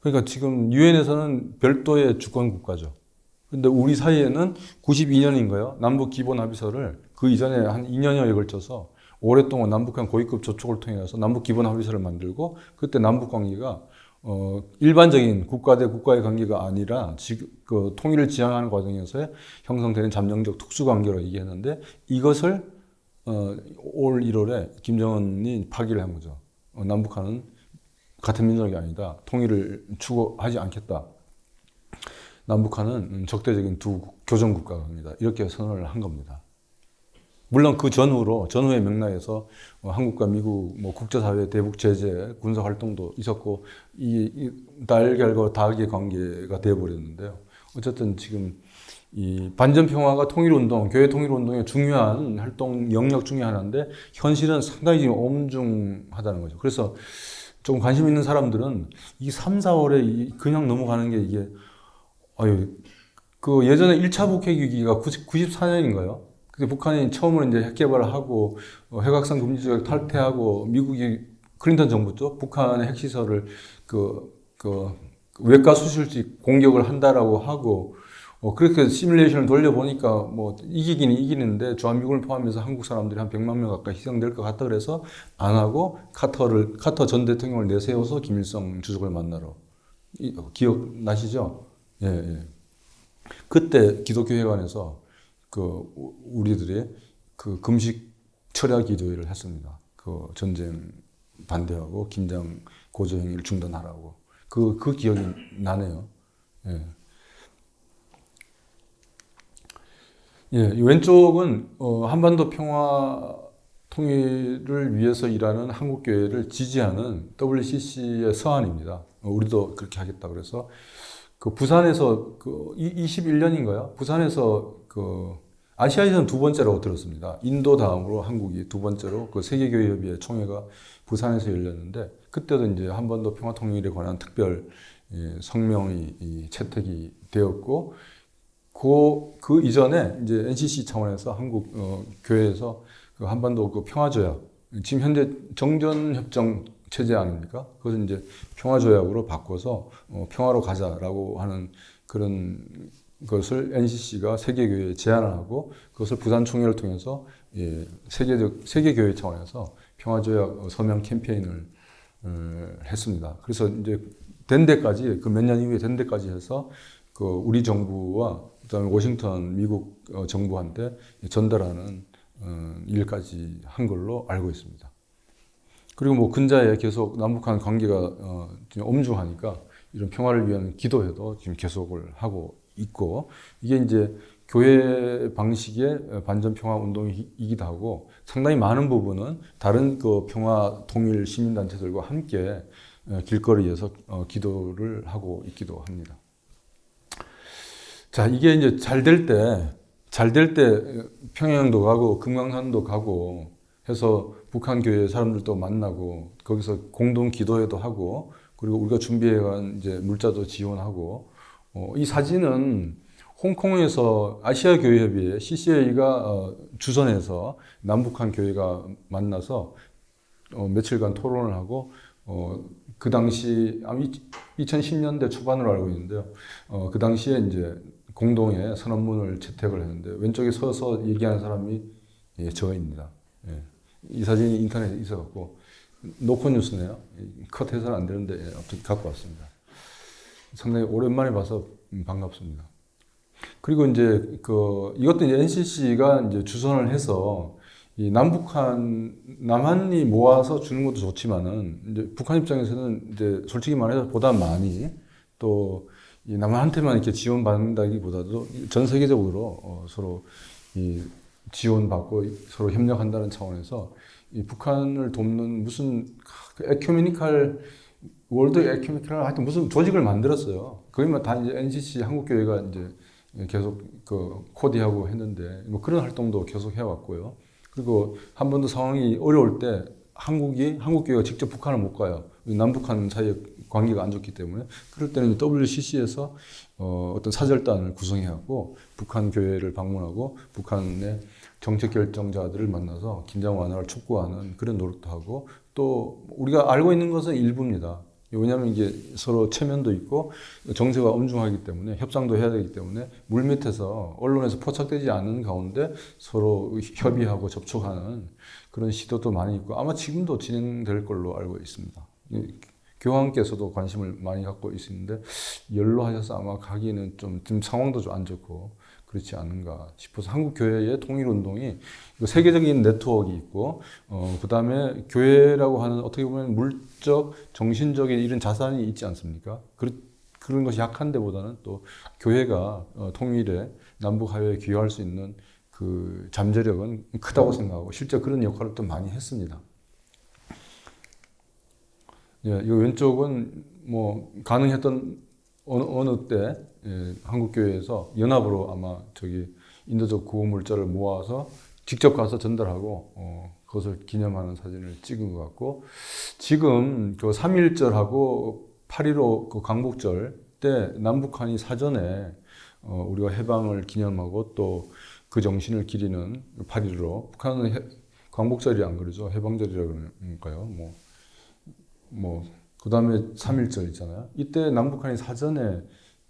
그러니까 지금 유엔에서는 별도의 주권 국가죠. 근데 우리 사이에는 92년인가요? 남북 기본 합의서를 그 이전에 한 2년여에 걸쳐서 오랫동안 남북한 고위급 조촉을 통해서 남북 기본 합의서를 만들고 그때 남북 관계가 일반적인 국가 대 국가의 관계가 아니라 그 통일을 지향하는 과정에서 형성되는 잠정적 특수관계로 얘기했는데 이것을 올 1월에 김정은이 파기를 한 거죠. 남북한은 같은 민족이 아니다. 통일을 추구하지 않겠다. 남북한은 적대적인 두 교전 국가가 됩니다. 이렇게 선언을 한 겁니다. 물론 그 전후의 맥락에서 한국과 미국, 국제사회 대북 제재, 군사 활동도 있었고, 이 달걀과 닭의 관계가 되어버렸는데요. 어쨌든 지금 이 반전평화가 통일운동, 교회 통일운동의 중요한 활동 영역 중에 하나인데, 현실은 상당히 지금 엄중하다는 거죠. 그래서 조금 관심 있는 사람들은 이 3, 4월에 그냥 넘어가는 게 이게 아유, 그 예전에 1차 북핵 위기가 94년인가요? 그때 북한이 처음으로 이제 핵 개발을 하고 핵확산 금지 조약 탈퇴하고 미국이 클린턴 정부죠. 북한의 핵시설을 그 외과 수술지 공격을 한다라고 하고 그렇게 시뮬레이션을 돌려보니까 뭐 이기기는 이기는데 주한미군을 포함해서 한국 사람들이 한 100만 명 가까이 희생될 것 같다 그래서 안 하고 카터 전 대통령을 내세워서 김일성 주석을 만나러 기억나시죠? 예, 예. 그때 기독교회관에서 그 우리들이 그 금식 철야 기도회를 했습니다. 그 전쟁 반대하고 김장 고조 행위를 중단하라고 그 기억이 나네요. 예. 예, 이 왼쪽은 한반도 평화 통일을 위해서 일하는 한국교회를 지지하는 WCC의 서한입니다. 우리도 그렇게 하겠다 그래서 그 부산에서 그 21년인가요? 부산에서 그 아시아에서는 두 번째라고 들었습니다. 인도 다음으로 한국이 두 번째로 그 세계교회협의회 총회가 부산에서 열렸는데 그때도 이제 한반도 평화 통일에 관한 특별 성명이 채택이 되었고 그 이전에 이제 NCC 차원에서 한국 교회에서 그 한반도 그 평화조약 지금 현재 정전협정 체제 아닙니까? 그것을 이제 평화조약으로 바꿔서 평화로 가자라고 하는 그런 것을 NCC가 세계교회에 제안을 하고 그것을 부산 총회를 통해서 세계교회 차원에서 평화조약 서명 캠페인을 했습니다. 그래서 이제 된 데까지 그 몇 년 이후에 된 데까지 해서 그 우리 정부와 그다음에 워싱턴 미국 정부한테 전달하는 일까지 한 걸로 알고 있습니다. 그리고 뭐 근자에 계속 남북한 관계가 엄중하니까 이런 평화를 위한 기도회도 지금 계속을 하고 있고 이게 이제 교회 방식의 반전 평화 운동이기도 하고 상당히 많은 부분은 다른 그 평화 통일 시민단체들과 함께 길거리에서 기도를 하고 있기도 합니다. 자, 이게 이제 잘 될 때 평양도 가고 금강산도 가고 해서 북한 교회 사람들도 만나고 거기서 공동 기도회도 하고 그리고 우리가 준비해간 이제 물자도 지원하고 이 사진은 홍콩에서 아시아 교회협의회 CCA가 주선해서 남북한 교회가 만나서 며칠간 토론을 하고 그 당시 2010년대 초반으로 알고 있는데요. 그 당시에 이제 공동의 선언문을 채택을 했는데 왼쪽에 서서 얘기하는 사람이 저입니다. 예. 이 사진이 인터넷에 있어갖고 노컷뉴스네요. 컷해서는 안 되는데 어떻게 갖고 왔습니다. 상당히 오랜만에 봐서 반갑습니다. 그리고 이제 이것도 이제 NCC가 이제 주선을 해서 이 남한이 모아서 주는 것도 좋지만은 이제 북한 입장에서는 이제 솔직히 말해서 보다 많이 또 이 남한한테만 이렇게 지원받는다기보다도 전 세계적으로 서로 이 지원받고 서로 협력한다는 차원에서 이 북한을 돕는 무슨 월드 에큐메니칼 하여튼 무슨 조직을 만들었어요. 거기만 다 이제 NCC 한국교회가 이제 계속 그 코디하고 했는데 뭐 그런 활동도 계속 해왔고요. 그리고 한 번도 상황이 어려울 때 한국교회가 직접 북한을 못 가요. 남북한 사이에 관계가 안 좋기 때문에 그럴 때는 WCC에서 어떤 사절단을 구성해갖고 북한 교회를 방문하고 북한의 정책 결정자들을 만나서 긴장 완화를 촉구하는 그런 노력도 하고 또 우리가 알고 있는 것은 일부입니다. 왜냐하면 이게 서로 체면도 있고 정세가 엄중하기 때문에 협상도 해야 되기 때문에 물밑에서 언론에서 포착되지 않는 가운데 서로 협의하고 접촉하는 그런 시도도 많이 있고 아마 지금도 진행될 걸로 알고 있습니다. 교황께서도 관심을 많이 갖고 있는데 연로하셔서 아마 가기는 지금 상황도 좀 안 좋고 그렇지 않은가 싶어서 한국교회의 통일운동이 세계적인 네트워크가 있고 그 다음에 교회라고 하는 어떻게 보면 물적, 정신적인 이런 자산이 있지 않습니까? 그런 것이 약한 데보다는 또 교회가 통일에 남북하회에 기여할 수 있는 그 잠재력은 크다고 생각하고 실제 그런 역할을 또 많이 했습니다. 예, 이 왼쪽은 뭐 가능했던 어느 때 한국교회에서 연합으로 아마 인도적 구호물자를 모아서 직접 가서 전달하고 그것을 기념하는 사진을 찍은 것 같고 지금 그 3.1절하고 8.15 그 광복절 이때 남북한이 사전에 우리가 해방을 기념하고 또 그 정신을 기리는 8.15 북한은 광복절이 안 그러죠. 해방절이라고 그러니까요. 그 다음에 3.1절 있잖아요. 이때 남북한이 사전에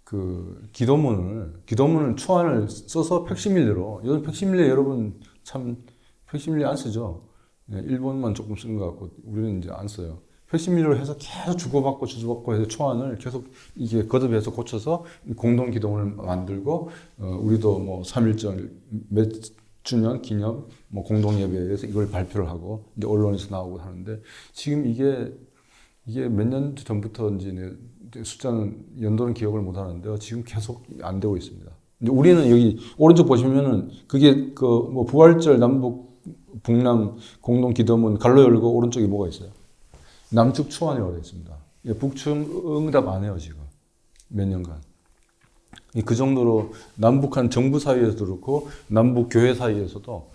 그 기도문을 초안을 써서 팩시밀리로, 요즘 팩시밀리 여러분 참 팩시밀리 안 쓰죠. 일본만 조금 쓰는 것 같고 우리는 이제 안 써요. 팩시밀리로 해서 계속 주고받고 해서 초안을 계속 이게 거듭해서 고쳐서 공동 기도문을 만들고 우리도 뭐 3.1절 몇 주년 기념 뭐 공동 예배에 대해서 이걸 발표를 하고 이제 언론에서 나오고 하는데 지금 이게 몇 년 전부터인지 숫자는 연도는 기억을 못 하는데요. 지금 계속 안 되고 있습니다. 우리는 여기 오른쪽 보시면은 그게 그 뭐 부활절 남북 북남 공동 기도문 갈로 열고 오른쪽에 뭐가 있어요? 남측 초안이 올라 있습니다. 북측 응답 안 해요 지금 몇 년간. 그 정도로 남북한 정부 사이에서도 그렇고 남북 교회 사이에서도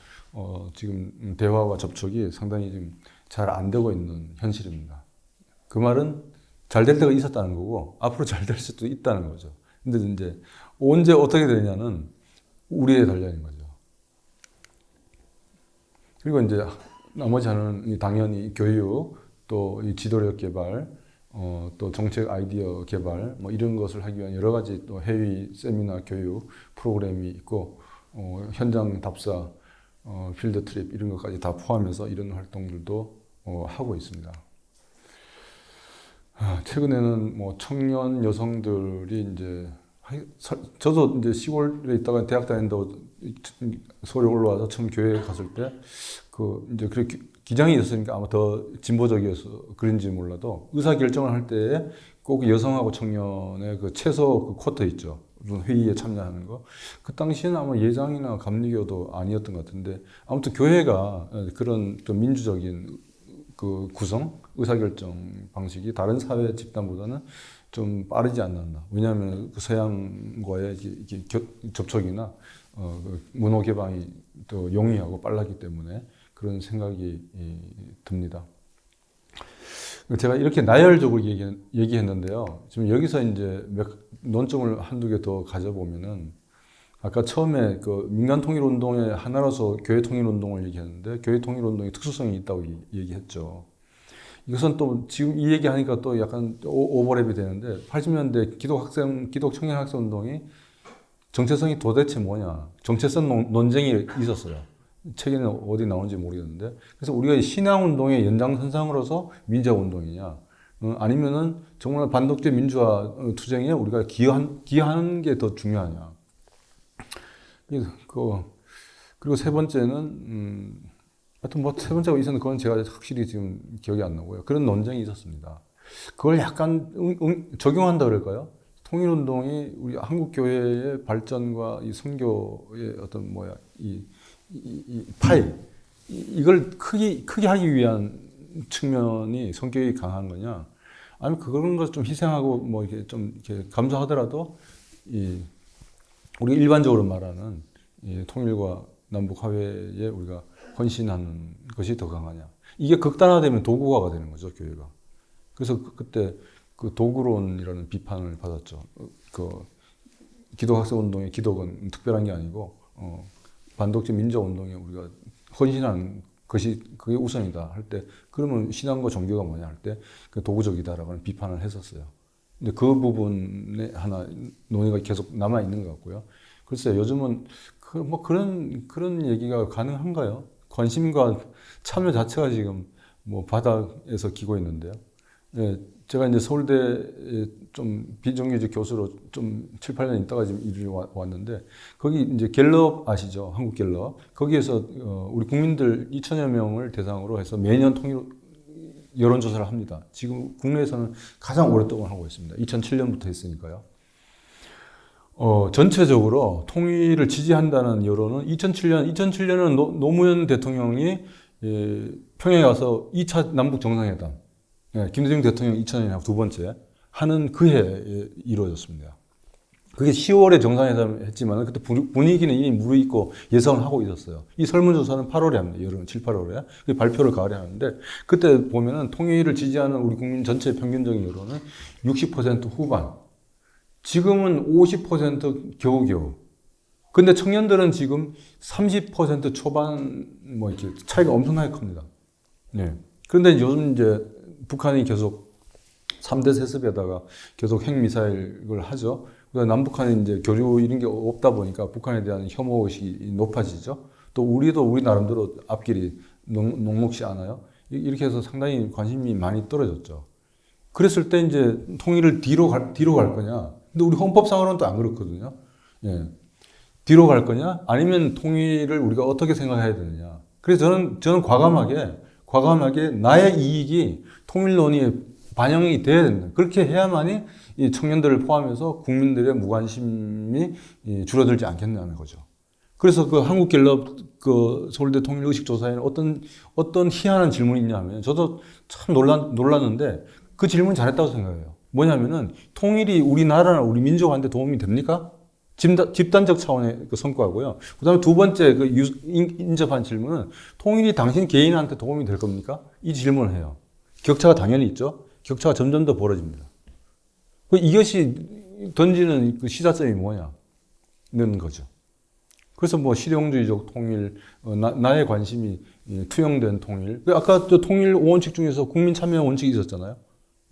지금 대화와 접촉이 상당히 지금 잘 안 되고 있는 현실입니다. 그 말은 잘 될 때가 있었다는 거고 앞으로 잘 될 수도 있다는 거죠. 근데 이제 언제 어떻게 되냐는 우리에 달려 있는 거죠. 그리고 이제 나머지 하나는 당연히 교육, 또 이 지도력 개발, 또 정책 아이디어 개발, 뭐 이런 것을 하기 위한 여러 가지 또 해외 세미나 교육 프로그램이 있고, 현장 답사, 필드 트립 이런 것까지 다 포함해서 이런 활동들도 하고 있습니다. 최근에는 뭐 청년 여성들이 이제 저도 이제 시골에 있다가 대학 다닌다고 서울에 올라와서 처음 교회에 갔을 때 그 이제 그렇게 기장이 있었으니까 아마 더 진보적이어서 그런지 몰라도 의사 결정을 할 때 꼭 여성하고 청년의 그 최소 그 쿼터 있죠. 회의에 참여하는 거. 그 당시에는 아마 예장이나 감리교도 아니었던 것 같은데 아무튼 교회가 그런 좀 민주적인 그 구성, 의사결정 방식이 다른 사회 집단보다는 좀 빠르지 않았나. 왜냐하면 그 서양과의 이게 접촉이나 문호 개방이 또 용이하고 빨랐기 때문에 그런 생각이 듭니다. 제가 이렇게 나열적으로 얘기했는데요. 지금 여기서 이제 논점을 한두 개 더 가져보면은 아까 처음에 그 민간 통일 운동의 하나로서 교회 통일 운동을 얘기했는데 교회 통일 운동의 특수성이 있다고 얘기했죠. 이것은 또 지금 이 얘기하니까 또 약간 오버랩이 되는데 80년대 기독 청년 학생 운동이 정체성이 도대체 뭐냐? 정체성 논쟁이 있었어요. 책에는 어디 나오는지 모르겠는데 그래서 우리가 신앙 운동의 연장선상으로서 민주화 운동이냐? 아니면은 정말 반독재 민주화 투쟁에 우리가 기여하는 게 더 중요하냐? 그리고 세 번째는 하여튼 뭐 세 번째가 있었는데 그건 제가 확실히 지금 기억이 안 나고요. 그런 논쟁이 있었습니다. 그걸 약간 적용한다 그럴까요? 통일운동이 우리 한국 교회의 발전과 이 선교의 어떤 이 파이 이걸 크게 하기 위한 측면이 성격이 강한 거냐? 아니면 그런 걸 좀 희생하고 뭐 이렇게 좀 이렇게 감수하더라도 우리가 일반적으로 말하는 통일과 남북 화해에 우리가 헌신하는 것이 더 강하냐. 이게 극단화되면 도구화가 되는 거죠, 교회가. 그래서 그때 그 도구론이라는 비판을 받았죠. 그 기독학생 운동의 기독은 특별한 게 아니고 반독재 민주화 운동에 우리가 헌신하는 것이 그게 우선이다 할 때 그러면 신앙과 종교가 뭐냐 할 때 그 도구적이다라고 비판을 했었어요. 근데 그 부분에 하나 논의가 계속 남아 있는 것 같고요. 글쎄요, 요즘은 그런 얘기가 가능한가요? 관심과 참여 자체가 지금 뭐 바닥에서 기고 있는데요. 예, 제가 이제 서울대에 좀 비정규직 교수로 좀 7, 8년 있다가 지금 일을 왔는데 거기 이제 갤럽 아시죠? 한국 갤럽. 거기에서 우리 국민들 2천여 명을 대상으로 해서 매년 통일 여론조사를 합니다. 지금 국내에서는 가장 오랫동안 하고 있습니다. 2007년부터 했으니까요. 전체적으로 통일을 지지한다는 여론은 2007년은 노무현 대통령이 평양에 가서 2차 남북 정상회담, 김대중 대통령 2000년에 두 번째 하는 그 해에 이루어졌습니다. 그게 10월에 정상회담 했지만 그때 분위기는 이미 무르익고 예상을 하고 있었어요. 이 설문조사는 8월에 합니다. 여름 7, 8월에. 발표를 가을에 하는데 그때 보면은 통일을 지지하는 우리 국민 전체 평균적인 여론은 60% 후반. 지금은 50% 겨우겨우. 근데 청년들은 지금 30% 초반 뭐 이렇게 차이가 엄청나게 큽니다. 네. 그런데 요즘 이제 북한이 계속 3대 세습에다가 계속 핵미사일을 하죠. 남북한이 이제 교류 이런 게 없다 보니까 북한에 대한 혐오 의식이 높아지죠. 또 우리도 우리 나름대로 앞길이 녹록지 않아요. 이렇게 해서 상당히 관심이 많이 떨어졌죠. 그랬을 때 이제 통일을 뒤로 갈 거냐. 근데 우리 헌법상으로는 또 안 그렇거든요. 예. 뒤로 갈 거냐? 아니면 통일을 우리가 어떻게 생각해야 되느냐. 그래서 저는 과감하게 나의 이익이 통일 논의에 반영이 돼야 된다. 그렇게 해야만이 이 청년들을 포함해서 국민들의 무관심이 줄어들지 않겠냐는 거죠. 그래서 그 한국갤럽 그 서울대 통일의식조사에는 어떤 희한한 질문이 있냐면 저도 참 놀랐는데 그 질문 잘했다고 생각해요. 뭐냐면은 통일이 우리나라나 우리 민족한테 도움이 됩니까? 집단적 차원의 그 성과고요. 그 다음에 두 번째 그 인접한 질문은 통일이 당신 개인한테 도움이 될 겁니까? 이 질문을 해요. 격차가 당연히 있죠. 격차가 점점 더 벌어집니다. 이것이 던지는 그 시사점이 뭐냐는 거죠. 그래서 뭐 실용주의적 통일, 나의 관심이 투영된 통일. 아까 또 통일 5원칙 중에서 국민 참여 원칙이 있었잖아요.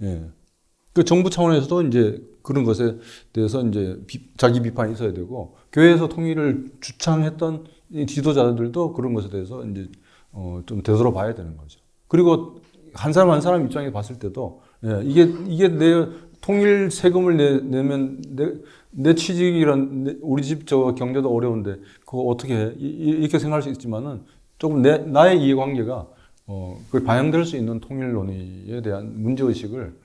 예. 그 정부 차원에서도 이제 그런 것에 대해서 이제 자기 비판이 있어야 되고, 교회에서 통일을 주창했던 지도자들도 그런 것에 대해서 이제 좀 되돌아봐야 되는 거죠. 그리고 한 사람 한 사람 입장에서 봤을 때도 예, 이게 내 통일 세금을 내면 내 취직이란 우리 집 저 경제도 어려운데 그거 어떻게 해? 이렇게 생각할 수 있지만은 조금 나의 이해관계가 그 반영될 수 있는 통일 논의에 대한 문제 의식을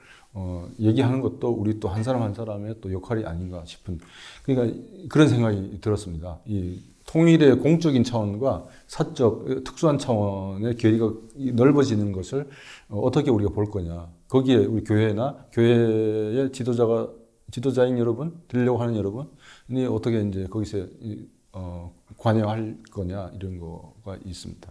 얘기하는 것도 우리 또 한 사람 한 사람의 또 역할이 아닌가 싶은 그러니까 그런 생각이 들었습니다. 이 통일의 공적인 차원과 사적 특수한 차원의 괴리가 넓어지는 것을 어떻게 우리가 볼 거냐. 거기에 우리 교회나 교회의 지도자인 여러분, 되려고 하는 여러분이 어떻게 이제 거기서 관여할 거냐 이런 거가 있습니다.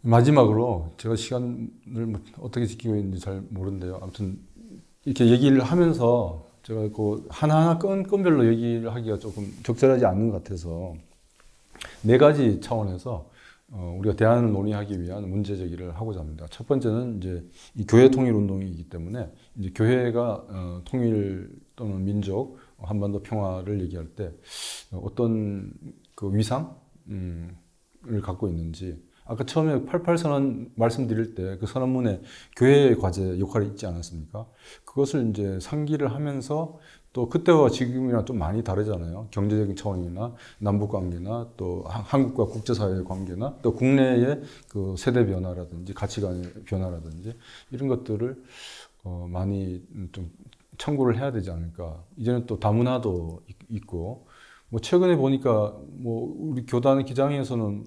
마지막으로 제가 시간을 어떻게 지키고 있는지 잘 모르는데요. 아무튼 이렇게 얘기를 하면서 제가 그 하나하나 건별로 얘기를 하기가 조금 적절하지 않는 것 같아서 네 가지 차원에서 우리가 대안을 논의하기 위한 문제 제기를 하고자 합니다. 첫 번째는 이제 이 교회 통일 운동이기 때문에 이제 교회가 통일 또는 민족, 한반도 평화를 얘기할 때 어떤 그 위상을 갖고 있는지. 아까 처음에 88 선언 말씀드릴 때 그 선언문에 교회의 과제 역할이 있지 않았습니까? 그것을 이제 상기를 하면서 또 그때와 지금이랑 좀 많이 다르잖아요. 경제적인 차원이나 남북 관계나 또 한국과 국제사회의 관계나 또 국내의 그 세대 변화라든지 가치관의 변화라든지 이런 것들을 많이 좀 참고를 해야 되지 않을까. 이제는 또 다문화도 있고 뭐 최근에 보니까 뭐 우리 교단 기장에서는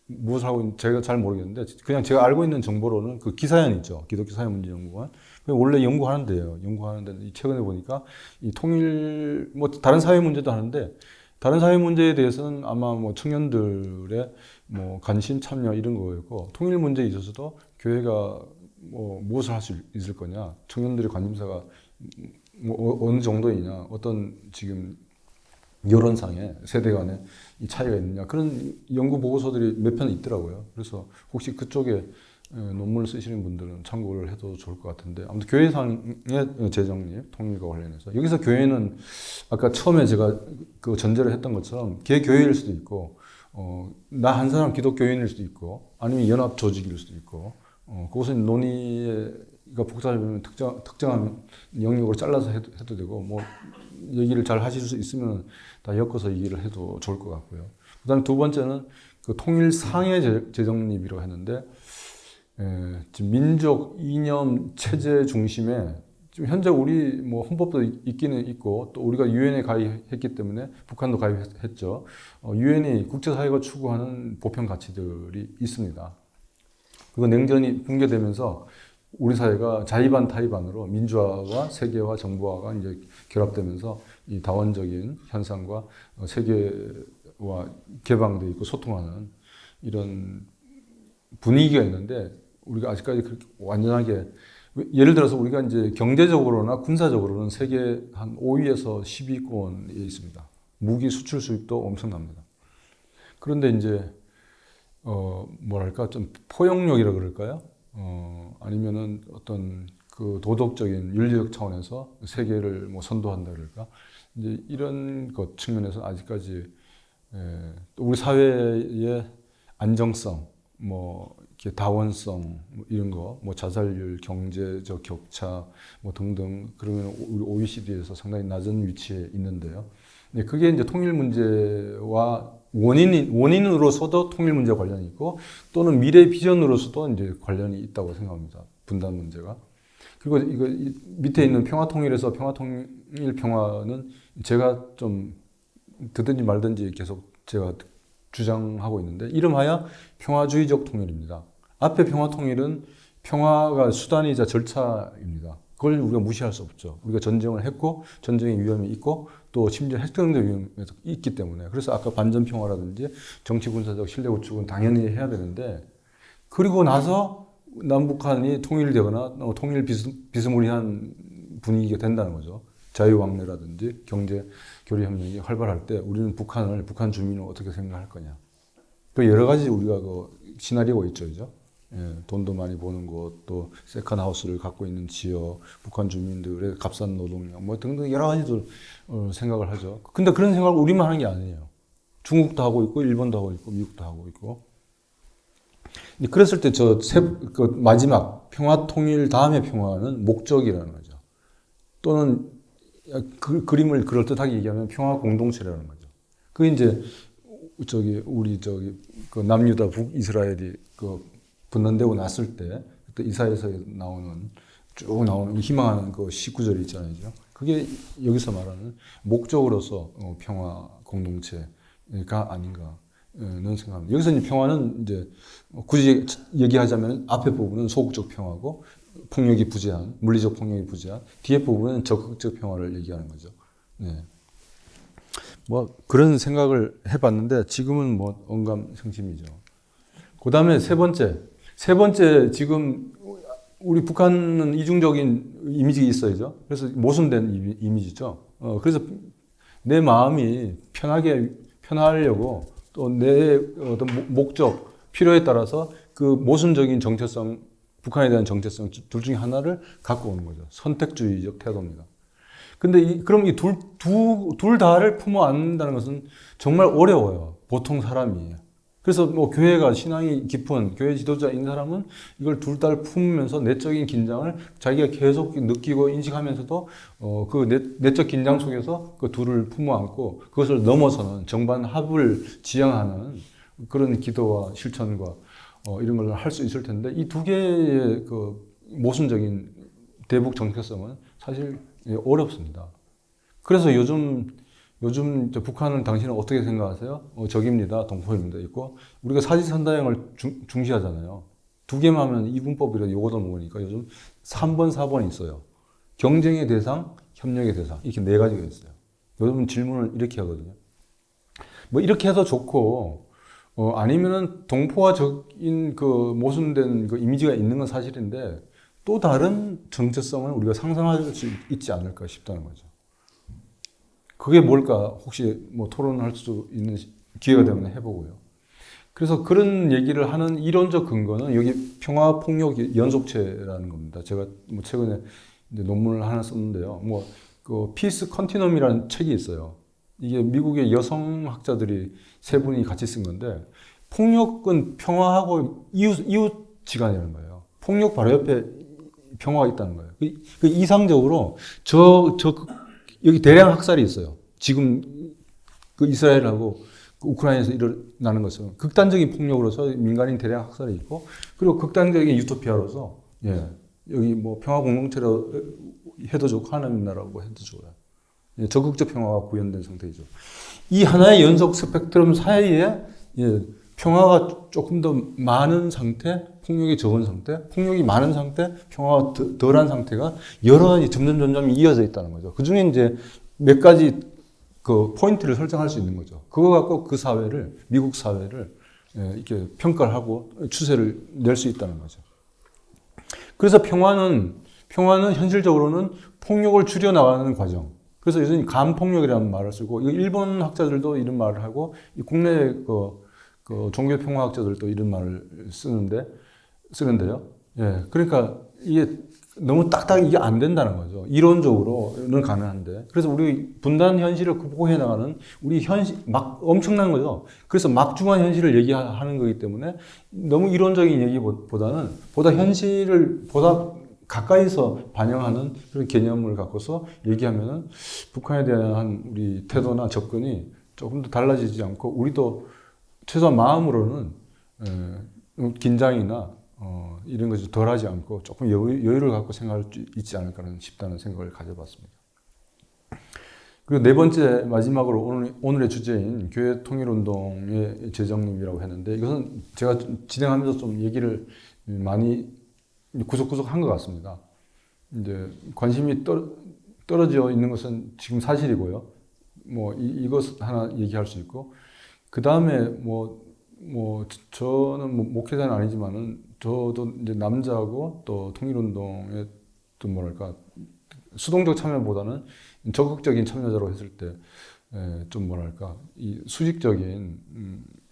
무엇을 하고 있는지 제가 잘 모르겠는데 그냥 제가 알고 있는 정보로는 그 기사연 있죠. 기독교 사회문제연구원. 원래 연구하는데요. 연구하는데 최근에 보니까 이 통일 뭐 다른 사회 문제도 하는데 다른 사회 문제에 대해서는 아마 뭐 청년들의 뭐 관심 참여 이런 거였고 통일 문제에 있어서도 교회가 뭐 무엇을 할 수 있을 거냐 청년들의 관심사가 뭐 어느 정도이냐 어떤 지금 여론상에 세대 간에 이 차이가 있느냐 그런 연구 보고서들이 몇 편 있더라고요. 그래서 혹시 그쪽에 논문을 쓰시는 분들은 참고를 해도 좋을 것 같은데 아무튼 교회상의 재정립 통일과 관련해서 여기서 교회는 아까 처음에 제가 그 전제를 했던 것처럼 개교회일 수도 있고 나 한 사람 기독교인일 수도 있고 아니면 연합 조직일 수도 있고 그것은 논의가 복잡하면 특정한 영역으로 잘라서 해도 되고 뭐 얘기를 잘 하실 수 있으면 다 엮어서 얘기를 해도 좋을 것 같고요. 그다음 두 번째는 그 통일상의 재정립이라고 했는데 지금 민족 이념 체제 중심에 지금 현재 우리 뭐 헌법도 있기는 있고 또 우리가 유엔에 가입했기 때문에 북한도 가입했죠. 유엔이 국제사회가 추구하는 보편 가치들이 있습니다. 그거 냉전이 붕괴되면서 우리 사회가 자의반 타의반으로 민주화와 세계화, 정부화가 이제 결합되면서 이 다원적인 현상과 세계와 개방되어 있고 소통하는 이런 분위기가 있는데 우리가 아직까지 그렇게 완전하게 예를 들어서 우리가 이제 경제적으로나 군사적으로는 세계 한 5위에서 10위권에 있습니다. 무기 수출 수입도 엄청납니다. 그런데 이제 뭐랄까 좀 포용력이라 그럴까요? 아니면은 어떤 그 도덕적인 윤리적 차원에서 세계를 뭐 선도한다 그럴까? 이제 이런 것 측면에서 아직까지 또 우리 사회의 안정성, 뭐 이렇게 다원성 뭐 이런 거, 뭐 자살률, 경제적 격차 뭐 등등 그러면 우리 OECD에서 상당히 낮은 위치에 있는데요. 네, 그게 이제 통일 문제와 원인으로서도 통일 문제와 관련이 있고 또는 미래 비전으로서도 이제 관련이 있다고 생각합니다. 분단 문제가. 그리고 이거 밑에 있는 평화통일에서 평화통일 평화는 제가 좀 듣든지 말든지 계속 제가 주장하고 있는데 이름하여 평화주의적 통일입니다. 앞에 평화통일은 평화가 수단이자 절차입니다. 그걸 우리가 무시할 수 없죠. 우리가 전쟁을 했고 전쟁의 위험이 있고 또 심지어 핵전쟁의 위험이 있기 때문에 그래서 아까 반전평화라든지 정치군사적 신뢰 구축은 당연히 해야 되는데 그리고 나서 남북한이 통일되거나 통일 비스무리한 분위기가 된다는 거죠. 자유왕래라든지 경제 교류 협력이 활발할 때 우리는 북한 주민을 어떻게 생각할 거냐. 그 여러 가지 우리가 그 시나리오가 있죠, 그죠? 예, 돈도 많이 버는 곳, 또 세컨 하우스를 갖고 있는 지역, 북한 주민들의 값싼 노동력, 뭐 등등 여러 가지들 생각을 하죠. 근데 그런 생각을 우리만 하는 게 아니에요. 중국도 하고 있고, 일본도 하고 있고, 미국도 하고 있고. 그랬을 때 그 마지막 평화 통일 다음의 평화는 목적이라는 거죠. 또는 그림을 그럴듯하게 얘기하면 평화 공동체라는 거죠. 그게 이제 그 남유다 북이스라엘이 그 분단되고 났을 때 그때 이사야에서 쭉 나오는 희망하는 그 19절이 있잖아요. 그게 여기서 말하는 목적으로서 평화 공동체가 아닌가는 생각합니다. 여기서 이제 평화는 이제 굳이 얘기하자면 앞에 부분은 소극적 평화고 폭력이 부재한, 물리적 폭력이 부재한, 뒤에 부분은 적극적 평화를 얘기하는 거죠. 네. 뭐 그런 생각을 해봤는데 지금은 뭐 언감생심이죠. 그 다음에 세 번째 지금 우리 북한은 이중적인 이미지가 있어야죠. 그래서 모순된 이미지죠. 그래서 내 마음이 편하려고 또 내 어떤 목적, 필요에 따라서 그 모순적인 정체성, 북한에 대한 정체성 둘 중에 하나를 갖고 오는 거죠. 선택주의적 태도입니다. 근데 그럼 이 둘 다를 품어 안는다는 것은 정말 어려워요. 보통 사람이. 그래서 뭐 교회가 신앙이 깊은 교회 지도자인 사람은 이걸 둘 다를 품으면서 내적인 긴장을 자기가 계속 느끼고 인식하면서도 그 내적 긴장 속에서 그 둘을 품어 안고 그것을 넘어서는 정반 합을 지향하는 그런 기도와 실천과 이런 걸 할 수 있을 텐데 이 두 개의 그 모순적인 대북 정체성은 사실 어렵습니다. 그래서 요즘 북한은 당신은 어떻게 생각하세요? 적입니다. 동포입니다. 있고 우리가 사지선다형을 중시하잖아요. 두 개만 하면 이분법이라 요거도 먹으니까 요즘 3번, 4번이 있어요. 경쟁의 대상, 협력의 대상 이렇게 네 가지가 있어요. 요즘 질문을 이렇게 하거든요. 뭐 이렇게 해서 좋고 아니면은 동포화적인 그 모순된 그 이미지가 있는 건 사실인데 또 다른 정체성을 우리가 상상할 수 있지 않을까 싶다는 거죠. 그게 뭘까 혹시 뭐 토론할 수 있는 기회가 되면 해보고요. 그래서 그런 얘기를 하는 이론적 근거는 여기 평화폭력 연속체라는 겁니다. 제가 뭐 최근에 이제 논문을 하나 썼는데요. 뭐 그 피스 컨티넘이라는 책이 있어요. 이게 미국의 여성학자들이 세 분이 같이 쓴 건데 폭력은 평화하고 이웃지간이라는 거예요. 폭력 바로 옆에 평화가 있다는 거예요. 그 이상적으로 여기 대량 학살이 있어요. 지금 그 이스라엘하고 그 우크라이나에서 일어나는 것은 극단적인 폭력으로서 민간인 대량 학살이 있고 그리고 극단적인 유토피아로서 여기 뭐 평화 공동체로 해도 좋고 하나님 나라고 해도 좋아요. 적극적 평화가 구현된 상태이죠. 이 하나의 연속 스펙트럼 사이에 평화가 조금 더 많은 상태, 폭력이 적은 상태, 폭력이 많은 상태, 평화가 덜한 상태가 여러 가지 점점 이어져 있다는 거죠. 그 중에 이제 몇 가지 그 포인트를 설정할 수 있는 거죠. 그거 갖고 그 사회를, 미국 사회를 이렇게 평가를 하고 추세를 낼 수 있다는 거죠. 그래서 평화는 평화는 현실적으로는 폭력을 줄여나가는 과정. 그래서 요즘 간폭력이라는 말을 쓰고, 이거 일본 학자들도 이런 말을 하고, 이 국내 그 종교평화학자들도 이런 말을 쓰는데요. 예, 그러니까 이게 너무 딱딱 이게 안 된다는 거죠. 이론적으로는 가능한데. 그래서 우리 분단 현실을 극복해 나가는 우리 현실, 막 엄청난 거죠. 그래서 막중한 현실을 얘기하는 거기 때문에 너무 이론적인 얘기보다는 보다 현실을 보다 가까이서 반영하는 그런 개념을 갖고서 얘기하면은 북한에 대한 우리 태도나 접근이 조금 더 달라지지 않고 우리도 최소한 마음으로는 긴장이나 이런 것이 덜하지 않고 조금 여유를 갖고 생각할 수 있지 않을까 싶다는 생각을 가져봤습니다. 그리고 네 번째 마지막으로 오늘의 주제인 교회 통일운동의 재정립이라고 했는데 이것은 제가 진행하면서 좀 얘기를 많이 구석구석 한 것 같습니다. 이제 관심이 떨어져 있는 것은 지금 사실이고요. 뭐 이것 하나 얘기할 수 있고 그 다음에 저는 목회자는 아니지만은 저도 이제 남자고 또 통일운동에 또 뭐랄까 수동적 참여보다는 적극적인 참여자로 했을 때 좀 뭐랄까 이 수직적인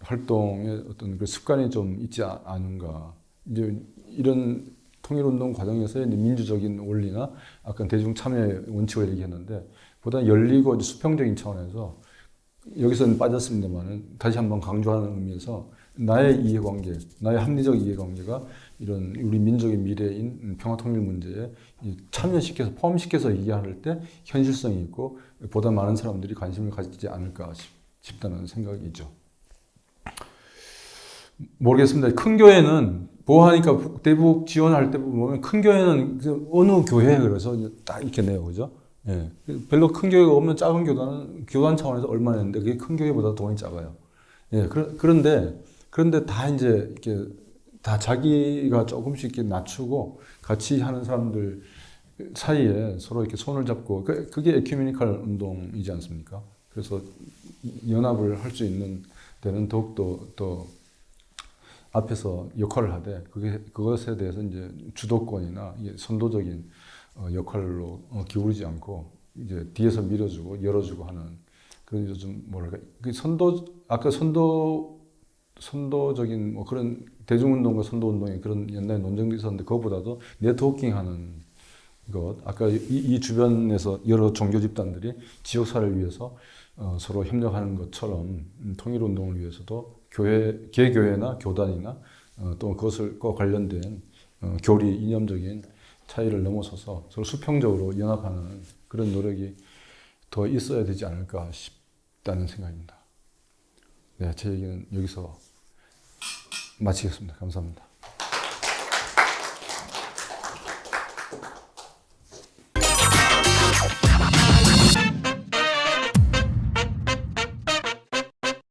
활동의 어떤 그 습관이 좀 있지 않은가 이제 이런 통일운동 과정에서의 민주적인 원리나 아까 대중 참여의 원칙을 얘기했는데 보다 열리고 수평적인 차원에서 여기서는 빠졌습니다만은 다시 한번 강조하는 의미에서 나의 이해관계, 나의 합리적 이해관계가 이런 우리 민족의 미래인 평화통일 문제에 참여시켜서 포함시켜서 얘기할 때 현실성이 있고 보다 많은 사람들이 관심을 가지지 않을까 싶다는 생각이죠. 모르겠습니다. 큰 교회는 보호하니까 대북 지원할 때 보면 큰 교회는 어느 교회 그래서 딱 이렇게 내요, 그죠? 예. 별로 큰 교회가 없는 작은 교단 차원에서 얼마나 했는데 그게 큰 교회보다 돈이 작아요. 예. 그런데 다 이제 이렇게 다 자기가 조금씩 이렇게 낮추고 같이 하는 사람들 사이에 서로 이렇게 손을 잡고 그게 에큐메니컬 운동이지 않습니까? 그래서 연합을 할 수 있는 데는 더욱더 더 앞에서 역할을 하되 그것에 대해서 이제 주도권이나 선도적인 역할로 기울이지 않고 이제 뒤에서 밀어주고 열어주고 하는 그런 요즘 뭐랄까 아까 선도적인 뭐 그런 대중운동과 선도운동의 그런 옛날에 논쟁도 있었는데 그것보다도 네트워킹하는 것 아까 이 주변에서 여러 종교 집단들이 지역사회를 위해서 서로 협력하는 것처럼 통일운동을 위해서도 개교회나 교단이나 또 그것과 관련된 교리, 이념적인 차이를 넘어서서 서로 수평적으로 연합하는 그런 노력이 더 있어야 되지 않을까 싶다는 생각입니다. 네, 제 얘기는 여기서 마치겠습니다. 감사합니다.